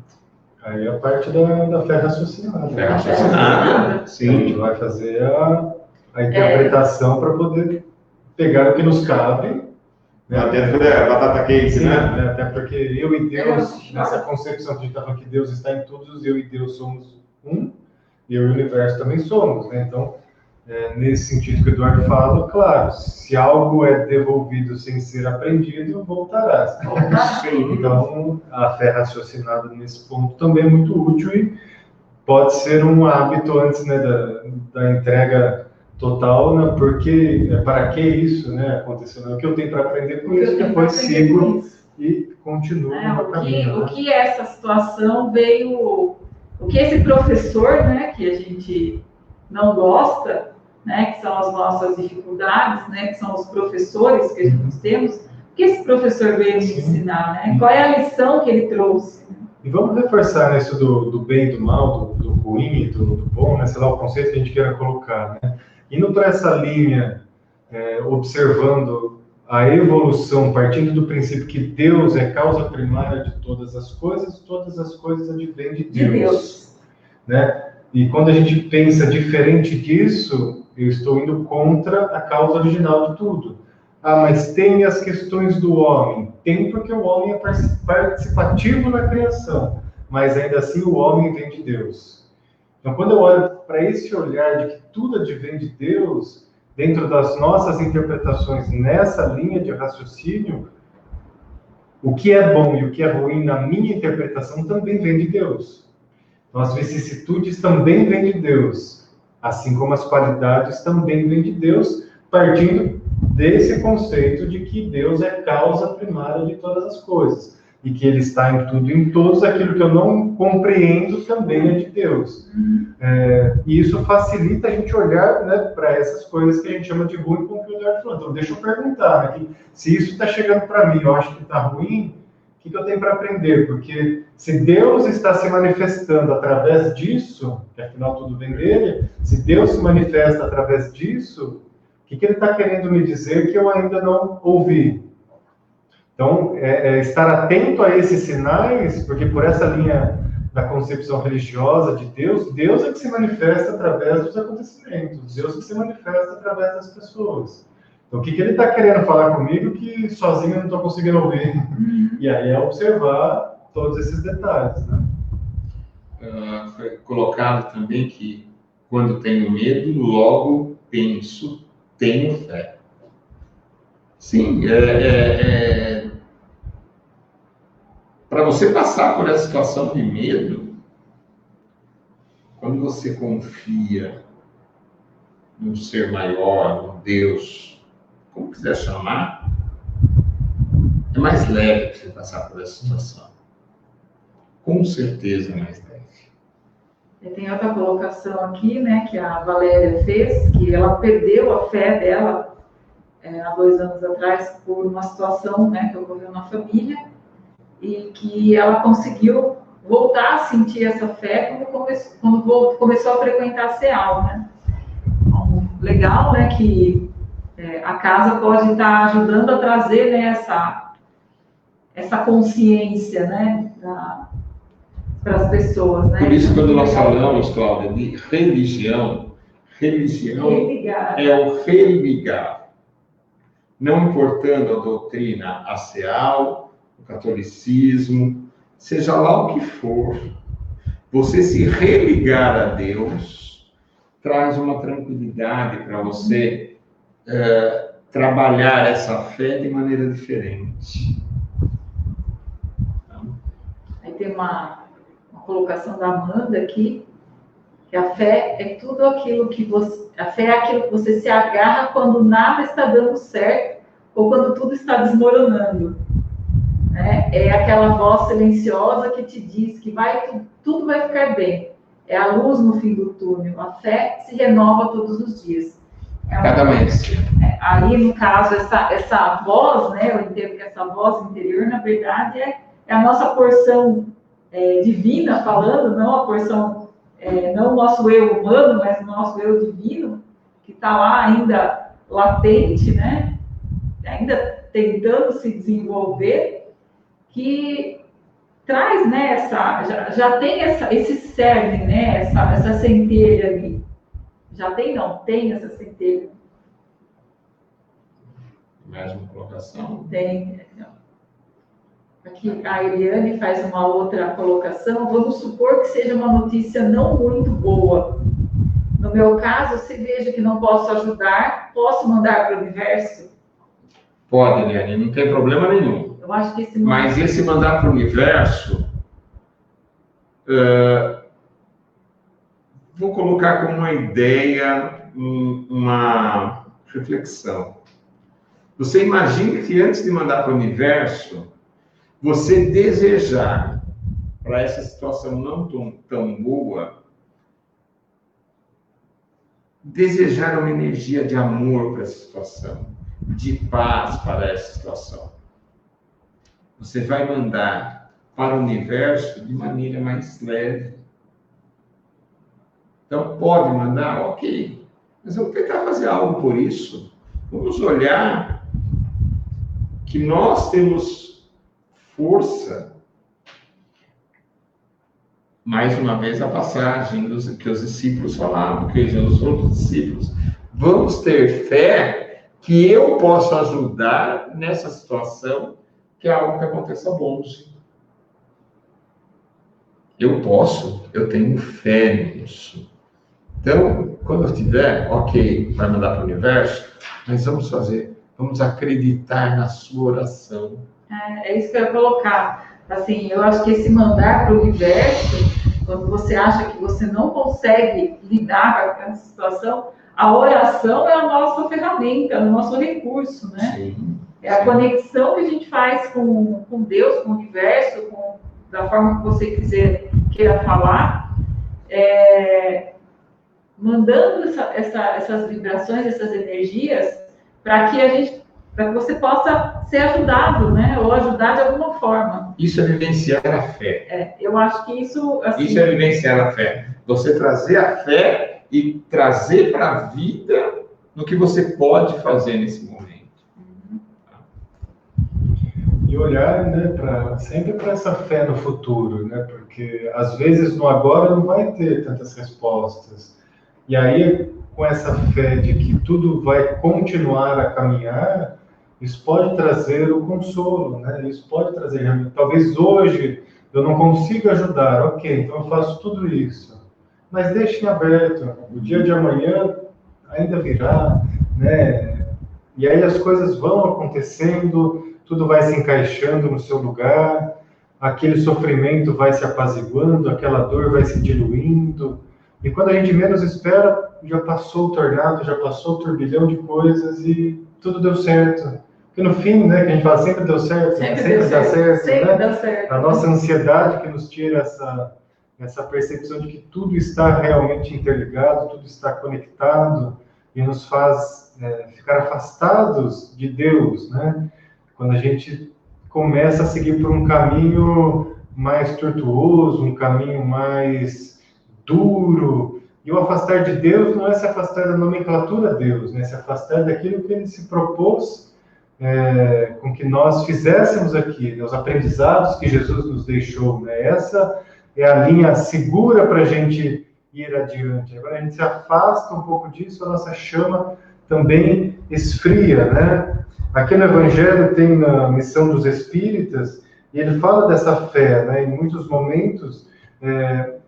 Aí é a parte da fé raciocinada. Fé raciocinada, sim. A gente vai fazer a interpretação para poder pegar o que nos cabe. Lá dentro da batata quente, sim, né? Até porque eu e Deus, nessa concepção que a gente está falando que Deus está em todos, eu e Deus somos um, e eu e o universo também somos, né? Então, nesse sentido que o Eduardo fala, claro, se algo é devolvido sem ser aprendido, voltará. Sim. Então, a fé raciocinada nesse ponto também é muito útil e pode ser um hábito antes, né, da entrega total, né, porque para que isso, né, aconteceu? O que eu tenho para aprender com isso, depois sigo e continuo no caminho. O que essa situação veio, o que esse professor, né, que a gente não gosta, né, que são as nossas dificuldades, né, que são os professores que nós temos, o que esse professor veio me ensinar, né? Qual é a lição que ele trouxe? E vamos reforçar isso do bem e do mal, do ruim e do bom, né? Sei lá, o conceito que a gente queira colocar, né? Indo para essa linha, observando a evolução, partindo do princípio que Deus é causa primária de todas as coisas advêm de Deus. Né? E quando a gente pensa diferente disso, eu estou indo contra a causa original de tudo. Ah, mas tem as questões do homem. Tem porque o homem é participativo na criação, mas ainda assim o homem vem de Deus. Então, quando eu olho para esse olhar de que tudo advém de Deus, dentro das nossas interpretações nessa linha de raciocínio, o que é bom e o que é ruim na minha interpretação também vem de Deus. Então, as vicissitudes também vêm de Deus, assim como as qualidades também vêm de Deus, partindo desse conceito de que Deus é causa primária de todas as coisas e que Ele está em tudo e em todos. Aquilo que eu não compreendo também é de Deus. E isso facilita a gente olhar, né, para essas coisas que a gente chama de ruim, como o Eduardo falou. Então, deixa eu perguntar, né, se isso está chegando para mim, eu acho que está ruim, o que eu tenho para aprender? Porque se Deus está se manifestando através disso, que afinal tudo vem dele, se Deus se manifesta através disso, o que ele está querendo me dizer que eu ainda não ouvi? Então, estar atento a esses sinais, porque por essa linha da concepção religiosa de Deus, Deus é que se manifesta através dos acontecimentos, Deus é que se manifesta através das pessoas. Então, o que ele está querendo falar comigo que sozinho eu não estou conseguindo ouvir? E aí é observar todos esses detalhes, né? Foi colocado também que quando tenho medo, logo penso, tenho fé. Sim, para você passar por essa situação de medo, quando você confia num ser maior, num Deus, como quiser chamar, é mais leve para você passar por essa situação. Com certeza é mais leve. E tem outra colocação aqui, né, que a Valéria fez, que ela perdeu a fé dela há 2 anos atrás por uma situação, né, que ocorreu na família, e que ela conseguiu voltar a sentir essa fé quando começou a frequentar a CEAL, né? Então, legal, né, que a casa pode estar ajudando a trazer, né, essa consciência, né, para as pessoas, né? Por isso, quando nós falamos, Cláudia, de religião é o religar. Não importando a doutrina acial, o catolicismo, seja lá o que for, você se religar a Deus traz uma tranquilidade para você trabalhar essa fé de maneira diferente. Aí tem uma colocação da Amanda aqui, que a fé é tudo aquilo que a fé é aquilo que você se agarra quando nada está dando certo ou quando tudo está desmoronando. Né? É aquela voz silenciosa que te diz que tudo vai ficar bem. É a luz no fim do túnel. A fé se renova todos os dias. Cada mês. Aí, no caso, essa voz, né? Eu entendo que essa voz interior, na verdade, é a nossa porção divina falando, não a porção, não o nosso eu humano, mas o nosso eu divino, que está lá ainda latente, né? Ainda tentando se desenvolver, que traz, né, já tem esse cerne, né, essa centelha ali. Tem essa centelha. Mais uma colocação? Tem. Aqui a Eliane faz uma outra colocação. Vamos supor que seja uma notícia não muito boa. No meu caso, se vejo que não posso ajudar, posso mandar para o universo? Pode, Eliane, não tem problema nenhum. Eu acho que Mas esse mandar para o universo, vou colocar como uma ideia, uma reflexão. Você imagina que antes de mandar para o universo, você desejar para essa situação não tão boa, desejar uma energia de amor para essa situação, de paz para essa situação. Você vai mandar para o universo de maneira mais leve. Então, pode mandar? Ok. Mas vamos tentar fazer algo por isso. Vamos olhar que nós temos força. Mais uma vez, a passagem que os discípulos falavam, que Jesus falou para os discípulos. Vamos ter fé que eu posso ajudar nessa situação, que é algo que aconteça longe. Eu tenho fé nisso. Então, quando eu tiver, ok, vai mandar para o universo, mas vamos acreditar na sua oração. É isso que eu ia colocar. Assim, eu acho que esse mandar para o universo, quando você acha que você não consegue lidar com essa situação, a oração é a nossa ferramenta, é o nosso recurso, né? Sim. É a conexão que a gente faz com Deus, com o universo, da forma que você queira falar, mandando essas vibrações, essas energias, para que você possa ser ajudado, né? Ou ajudar de alguma forma. Isso é vivenciar a fé. Eu acho que isso... Assim, isso é vivenciar a fé. Você trazer a fé e trazer para a vida no que você pode fazer nesse momento. E olhar, né, sempre para essa fé no futuro, né? Porque às vezes no agora não vai ter tantas respostas. E aí, com essa fé de que tudo vai continuar a caminhar, isso pode trazer o consolo, né? Isso pode trazer, talvez hoje eu não consiga ajudar, ok, então eu faço tudo isso. Mas deixem aberto, o dia de amanhã ainda virá, né? E aí as coisas vão acontecendo, tudo vai se encaixando no seu lugar, aquele sofrimento vai se apaziguando, aquela dor vai se diluindo, e quando a gente menos espera, já passou o tornado, já passou o turbilhão de coisas e tudo deu certo. Porque no fim, né, que a gente fala, sempre deu certo, sempre dá certo, sempre né? dá certo. A nossa ansiedade que nos tira essa percepção de que tudo está realmente interligado, tudo está conectado e nos faz ficar afastados de Deus, né? Quando a gente começa a seguir por um caminho mais tortuoso, um caminho mais duro. E o afastar de Deus não é se afastar da nomenclatura Deus, né? Se afastar daquilo que Ele se propôs com que nós fizéssemos aqui, né? Os aprendizados que Jesus nos deixou, né? Essa é a linha segura para a gente ir adiante. Agora a gente se afasta um pouco disso, a nossa chama também esfria, né? Aqui no Evangelho tem na Missão dos Espíritas, e ele fala dessa fé, né? Em muitos momentos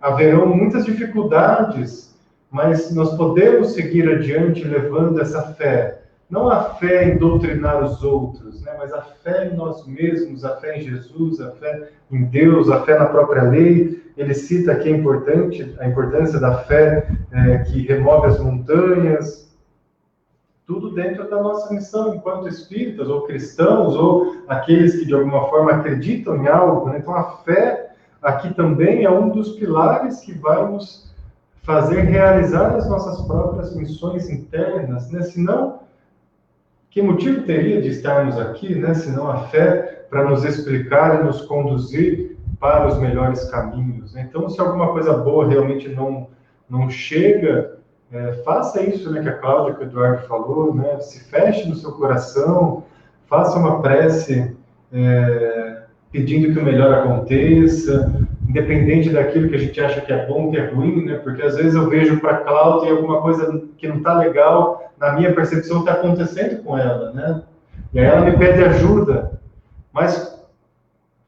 haverão muitas dificuldades, mas nós podemos seguir adiante levando essa fé. Não a fé em doutrinar os outros, né? Mas a fé em nós mesmos, a fé em Jesus, a fé em Deus, a fé na própria lei. Ele cita aqui a importância da fé que remove as montanhas. Tudo dentro da nossa missão enquanto espíritas, ou cristãos, ou aqueles que de alguma forma acreditam em algo, né? Então a fé aqui também é um dos pilares que vai nos fazer realizar as nossas próprias missões internas, né? Senão, que motivo teria de estarmos aqui, né? Senão a fé para nos explicar e nos conduzir para os melhores caminhos, né? Então, se alguma coisa boa realmente não chega, faça isso, né, que a Cláudia, que o Eduardo falou, né? Se feche no seu coração, faça uma prece pedindo que o melhor aconteça, independente daquilo que a gente acha que é bom, que é ruim, né? Porque às vezes eu vejo para a Cláudia alguma coisa que não está legal, na minha percepção está acontecendo com ela, né? E aí ela me pede ajuda, mas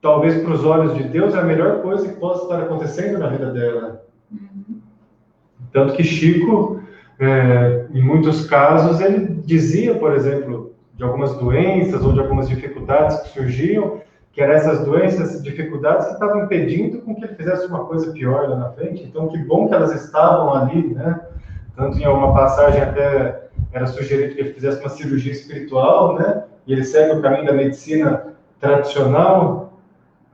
talvez para os olhos de Deus é a melhor coisa que possa estar acontecendo na vida dela. Tanto que Chico, em muitos casos, ele dizia, por exemplo, de algumas doenças ou de algumas dificuldades que surgiam, que eram essas doenças, dificuldades que estavam impedindo com que ele fizesse uma coisa pior lá na frente. Então, que bom que elas estavam ali, né? Tanto em uma passagem até era sugerido que ele fizesse uma cirurgia espiritual, né? E ele segue o caminho da medicina tradicional,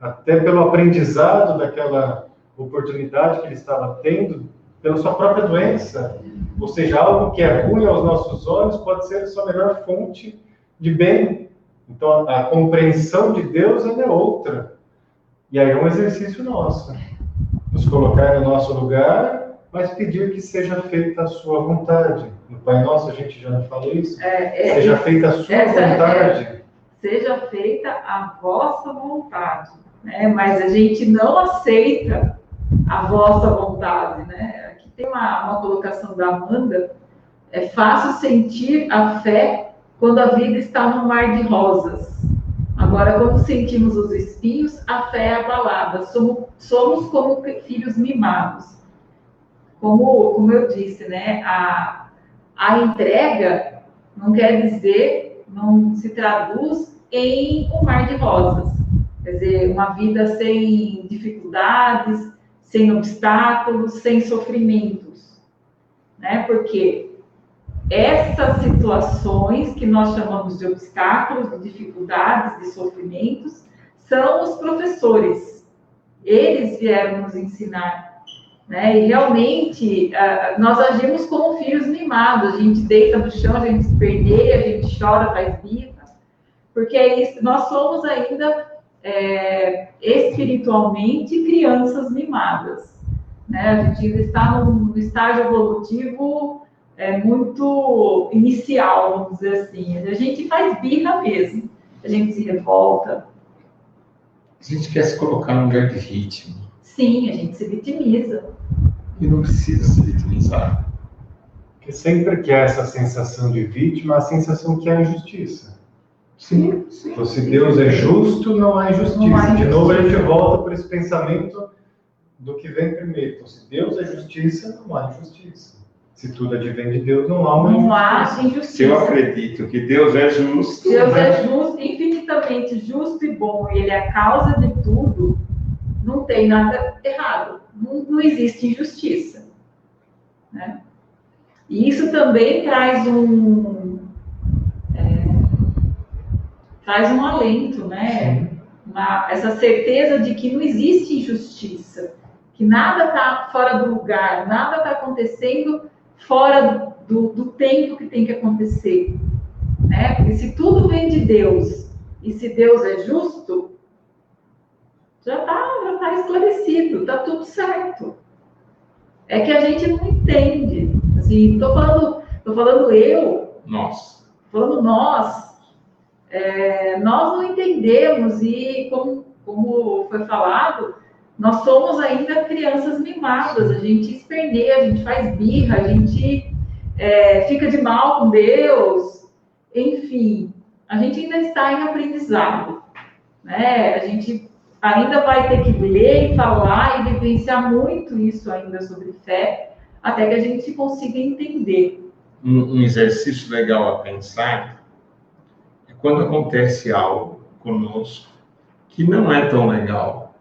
até pelo aprendizado daquela oportunidade que ele estava tendo, pela sua própria doença. Ou seja, algo que é ruim aos nossos olhos pode ser a sua melhor fonte de bem. Então, a compreensão de Deus é outra. E aí é um exercício nosso. Nos colocar no nosso lugar, mas pedir que seja feita a sua vontade. No Pai Nosso, a gente já não falou isso. Seja feita a sua vontade. Seja feita a vossa vontade. Né? Mas a gente não aceita a vossa vontade. Né? Aqui tem uma colocação da Amanda. É fácil sentir a fé quando a vida está no mar de rosas. Agora, quando sentimos os espinhos, a fé é abalada. Somos como filhos mimados. Como eu disse, né? A entrega não quer dizer, não se traduz em um mar de rosas. Quer dizer, uma vida sem dificuldades, sem obstáculos, sem sofrimentos. Né? Porque essas situações que nós chamamos de obstáculos, de dificuldades, de sofrimentos, são os professores. Eles vieram nos ensinar. Né? E realmente, nós agimos como filhos mimados. A gente deita no chão, a gente esperneia, a gente chora, faz birra. Porque é isso, nós somos ainda espiritualmente crianças mimadas. Né? A gente ainda está no estágio evolutivo muito inicial, vamos dizer assim. A gente faz birra mesmo, a gente se revolta. A gente quer se colocar no lugar de vítima. Sim, a gente se vitimiza. E não precisa se vitimizar. Porque sempre que há essa sensação de vítima, a sensação que há injustiça. Sim. Então, se Deus é justo, não há injustiça. Não há injustiça. De novo, a gente volta para esse pensamento do que vem primeiro. Então, se Deus é justiça, não há injustiça. Se tudo advém de Deus, não há uma injustiça. Não há injustiça. Se eu acredito que Deus é justo... Deus é justo, infinitamente justo e bom, e Ele é a causa de tudo, não tem nada errado. Não existe injustiça. né? E isso também traz um alento, né? Essa certeza de que não existe injustiça, que nada está fora do lugar, nada está acontecendo fora do tempo que tem que acontecer, né? Porque se tudo vem de Deus, e se Deus é justo, já tá esclarecido, está tudo certo. É que a gente não entende. Assim, tô falando eu, Nós. falando nós não entendemos e, como foi falado, nós somos ainda crianças mimadas, a gente esperneia, a gente faz birra, a gente fica de mal com Deus, enfim, a gente ainda está em aprendizado, né? A gente ainda vai ter que ler e falar e vivenciar muito isso ainda sobre fé, até que a gente consiga entender. Um exercício legal a pensar é quando acontece algo conosco que não é tão legal.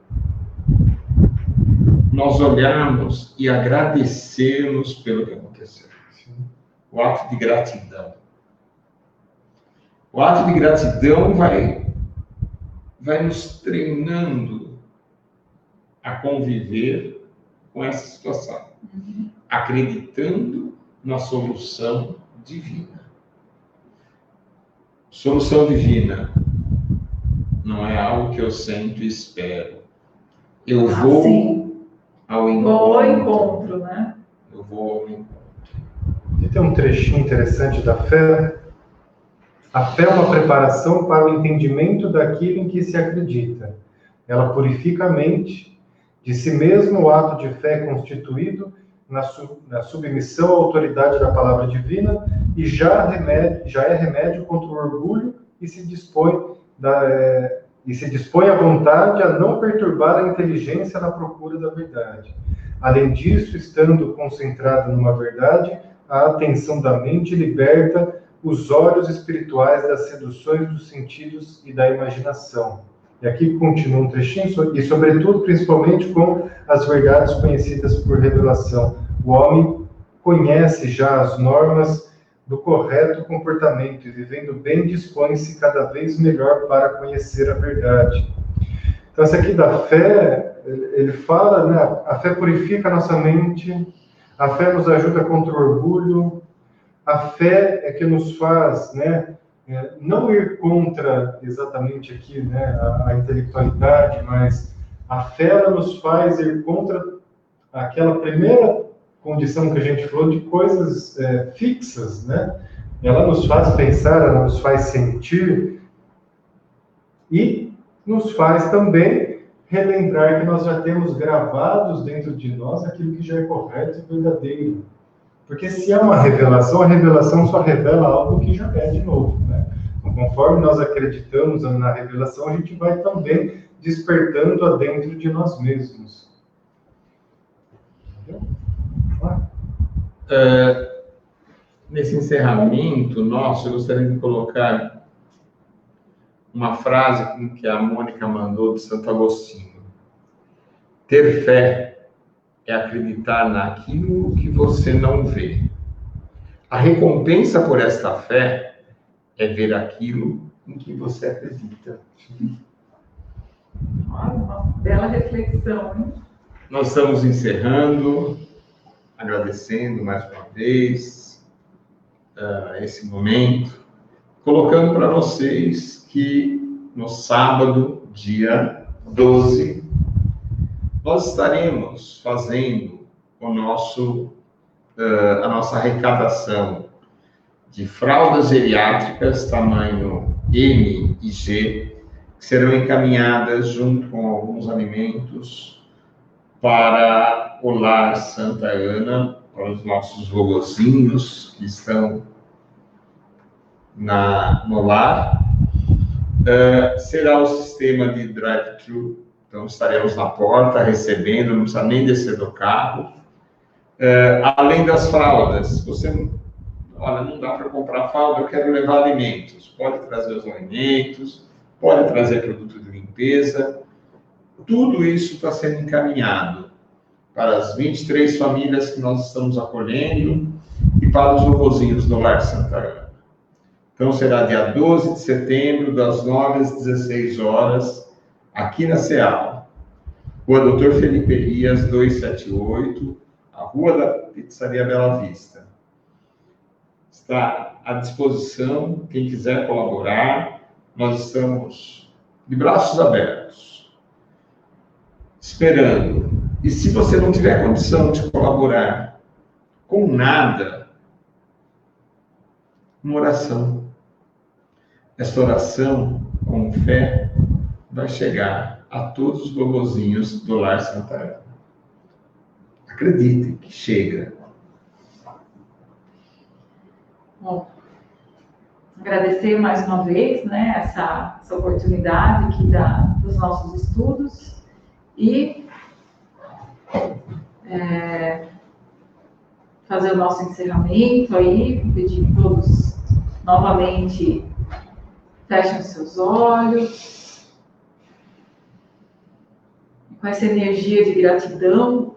Nós olharmos e agradecermos pelo que aconteceu. O ato de gratidão. O ato de gratidão vai nos treinando a conviver com essa situação, acreditando na solução divina. Solução divina não é algo que eu sempre espero. Eu vou ao encontro, né? Eu vou ao encontro. E tem um trechinho interessante da fé. A fé é uma preparação para o entendimento daquilo em que se acredita. Ela purifica a mente. De si mesmo, o ato de fé é constituído na submissão à autoridade da palavra divina e já é remédio contra o orgulho e se dispõe à vontade a não perturbar a inteligência na procura da verdade. Além disso, estando concentrado numa verdade, a atenção da mente liberta os olhos espirituais das seduções dos sentidos e da imaginação. E aqui continua um trechinho, e sobretudo, principalmente com as verdades conhecidas por revelação. O homem conhece já as normas do correto comportamento e, vivendo bem, dispõe-se cada vez melhor para conhecer a verdade. Então, essa aqui da fé, ele fala, né, a fé purifica a nossa mente, a fé nos ajuda contra o orgulho, a fé é que nos faz, né, não ir contra exatamente aqui, né, a intelectualidade, mas a fé ela nos faz ir contra aquela primeira condição que a gente falou de coisas fixas, né? Ela nos faz pensar, ela nos faz sentir e nos faz também relembrar que nós já temos gravados dentro de nós aquilo que já é correto e verdadeiro. Porque se é uma revelação, a revelação só revela algo que já é de novo, né? Então, conforme nós acreditamos na revelação, a gente vai também despertando-a dentro de nós mesmos. Nesse encerramento nosso, eu gostaria de colocar uma frase que a Mônica mandou de Santo Agostinho. Ter fé é acreditar naquilo que você não vê. A recompensa por esta fé é ver aquilo em que você acredita. Olha, uma bela reflexão, hein? Nós estamos encerrando, agradecendo mais uma vez esse momento, colocando para vocês que no sábado, dia 12, nós estaremos fazendo a nossa arrecadação de fraldas geriátricas tamanho M e G, que serão encaminhadas junto com alguns alimentos para o Lar Santa Ana, para os nossos vovozinhos que estão no lar. Será o sistema de drive-thru, então estaremos na porta recebendo, não precisa nem descer do carro. Além das fraldas, olha, não dá para comprar fralda, eu quero levar alimentos. Pode trazer os alimentos, pode trazer produto de limpeza. Tudo isso está sendo encaminhado para as 23 famílias que nós estamos acolhendo e para os vovozinhos do Lar Santa Ana. Então, será dia 12 de setembro, das 9 às 16 horas, aqui na CEAL. Rua Doutor Felipe Elias, 278, a Rua da Pizzaria Bela Vista. Está à disposição, quem quiser colaborar, nós estamos de braços abertos, esperando. E se você não tiver condição de colaborar com nada, uma oração. Esta oração, com fé, vai chegar a todos os vovozinhos do Lar Santa Ana. Acreditem que chega. Bom, agradecer mais uma vez, né, essa oportunidade aqui dos nossos estudos e fazer o nosso encerramento aí, pedir que todos novamente fechem os seus olhos, com essa energia de gratidão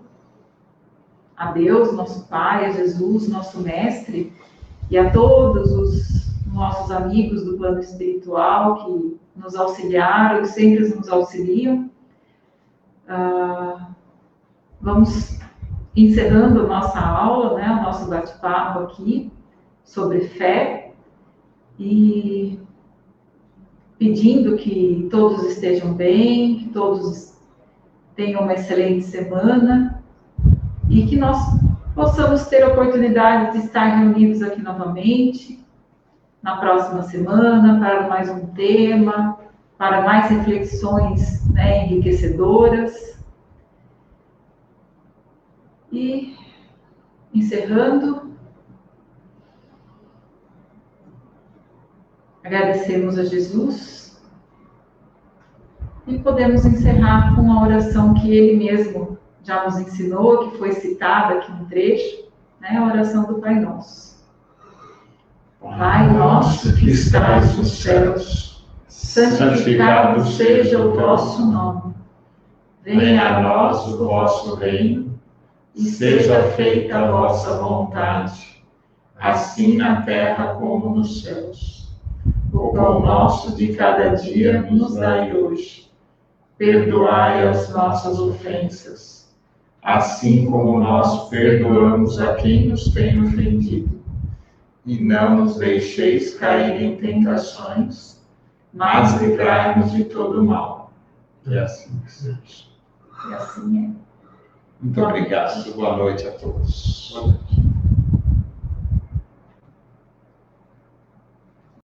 a Deus, nosso Pai, a Jesus, nosso Mestre, e a todos os nossos amigos do plano espiritual que nos auxiliaram e sempre nos auxiliam. Vamos encerrando a nossa aula, né, o nosso bate-papo aqui sobre fé e pedindo que todos estejam bem, que todos tenham uma excelente semana e que nós possamos ter a oportunidade de estar reunidos aqui novamente na próxima semana para mais um tema, para mais reflexões, né, enriquecedoras. E encerrando, agradecemos a Jesus e podemos encerrar com uma oração que Ele mesmo já nos ensinou, que foi citada aqui no trecho, né? A oração do Pai Nosso. Pai nosso que estás nos céus, santificado seja o vosso nome. Venha a nós o vosso reino e seja feita a vossa vontade, assim na terra como nos céus. O pão nosso de cada dia nos dai hoje. Perdoai as nossas ofensas, assim como nós perdoamos a quem nos tem ofendido. E não nos deixeis cair em tentações, mas livrai-nos de todo mal. E assim que seja. E assim é. Muito obrigado. Boa noite a todos. Boa noite.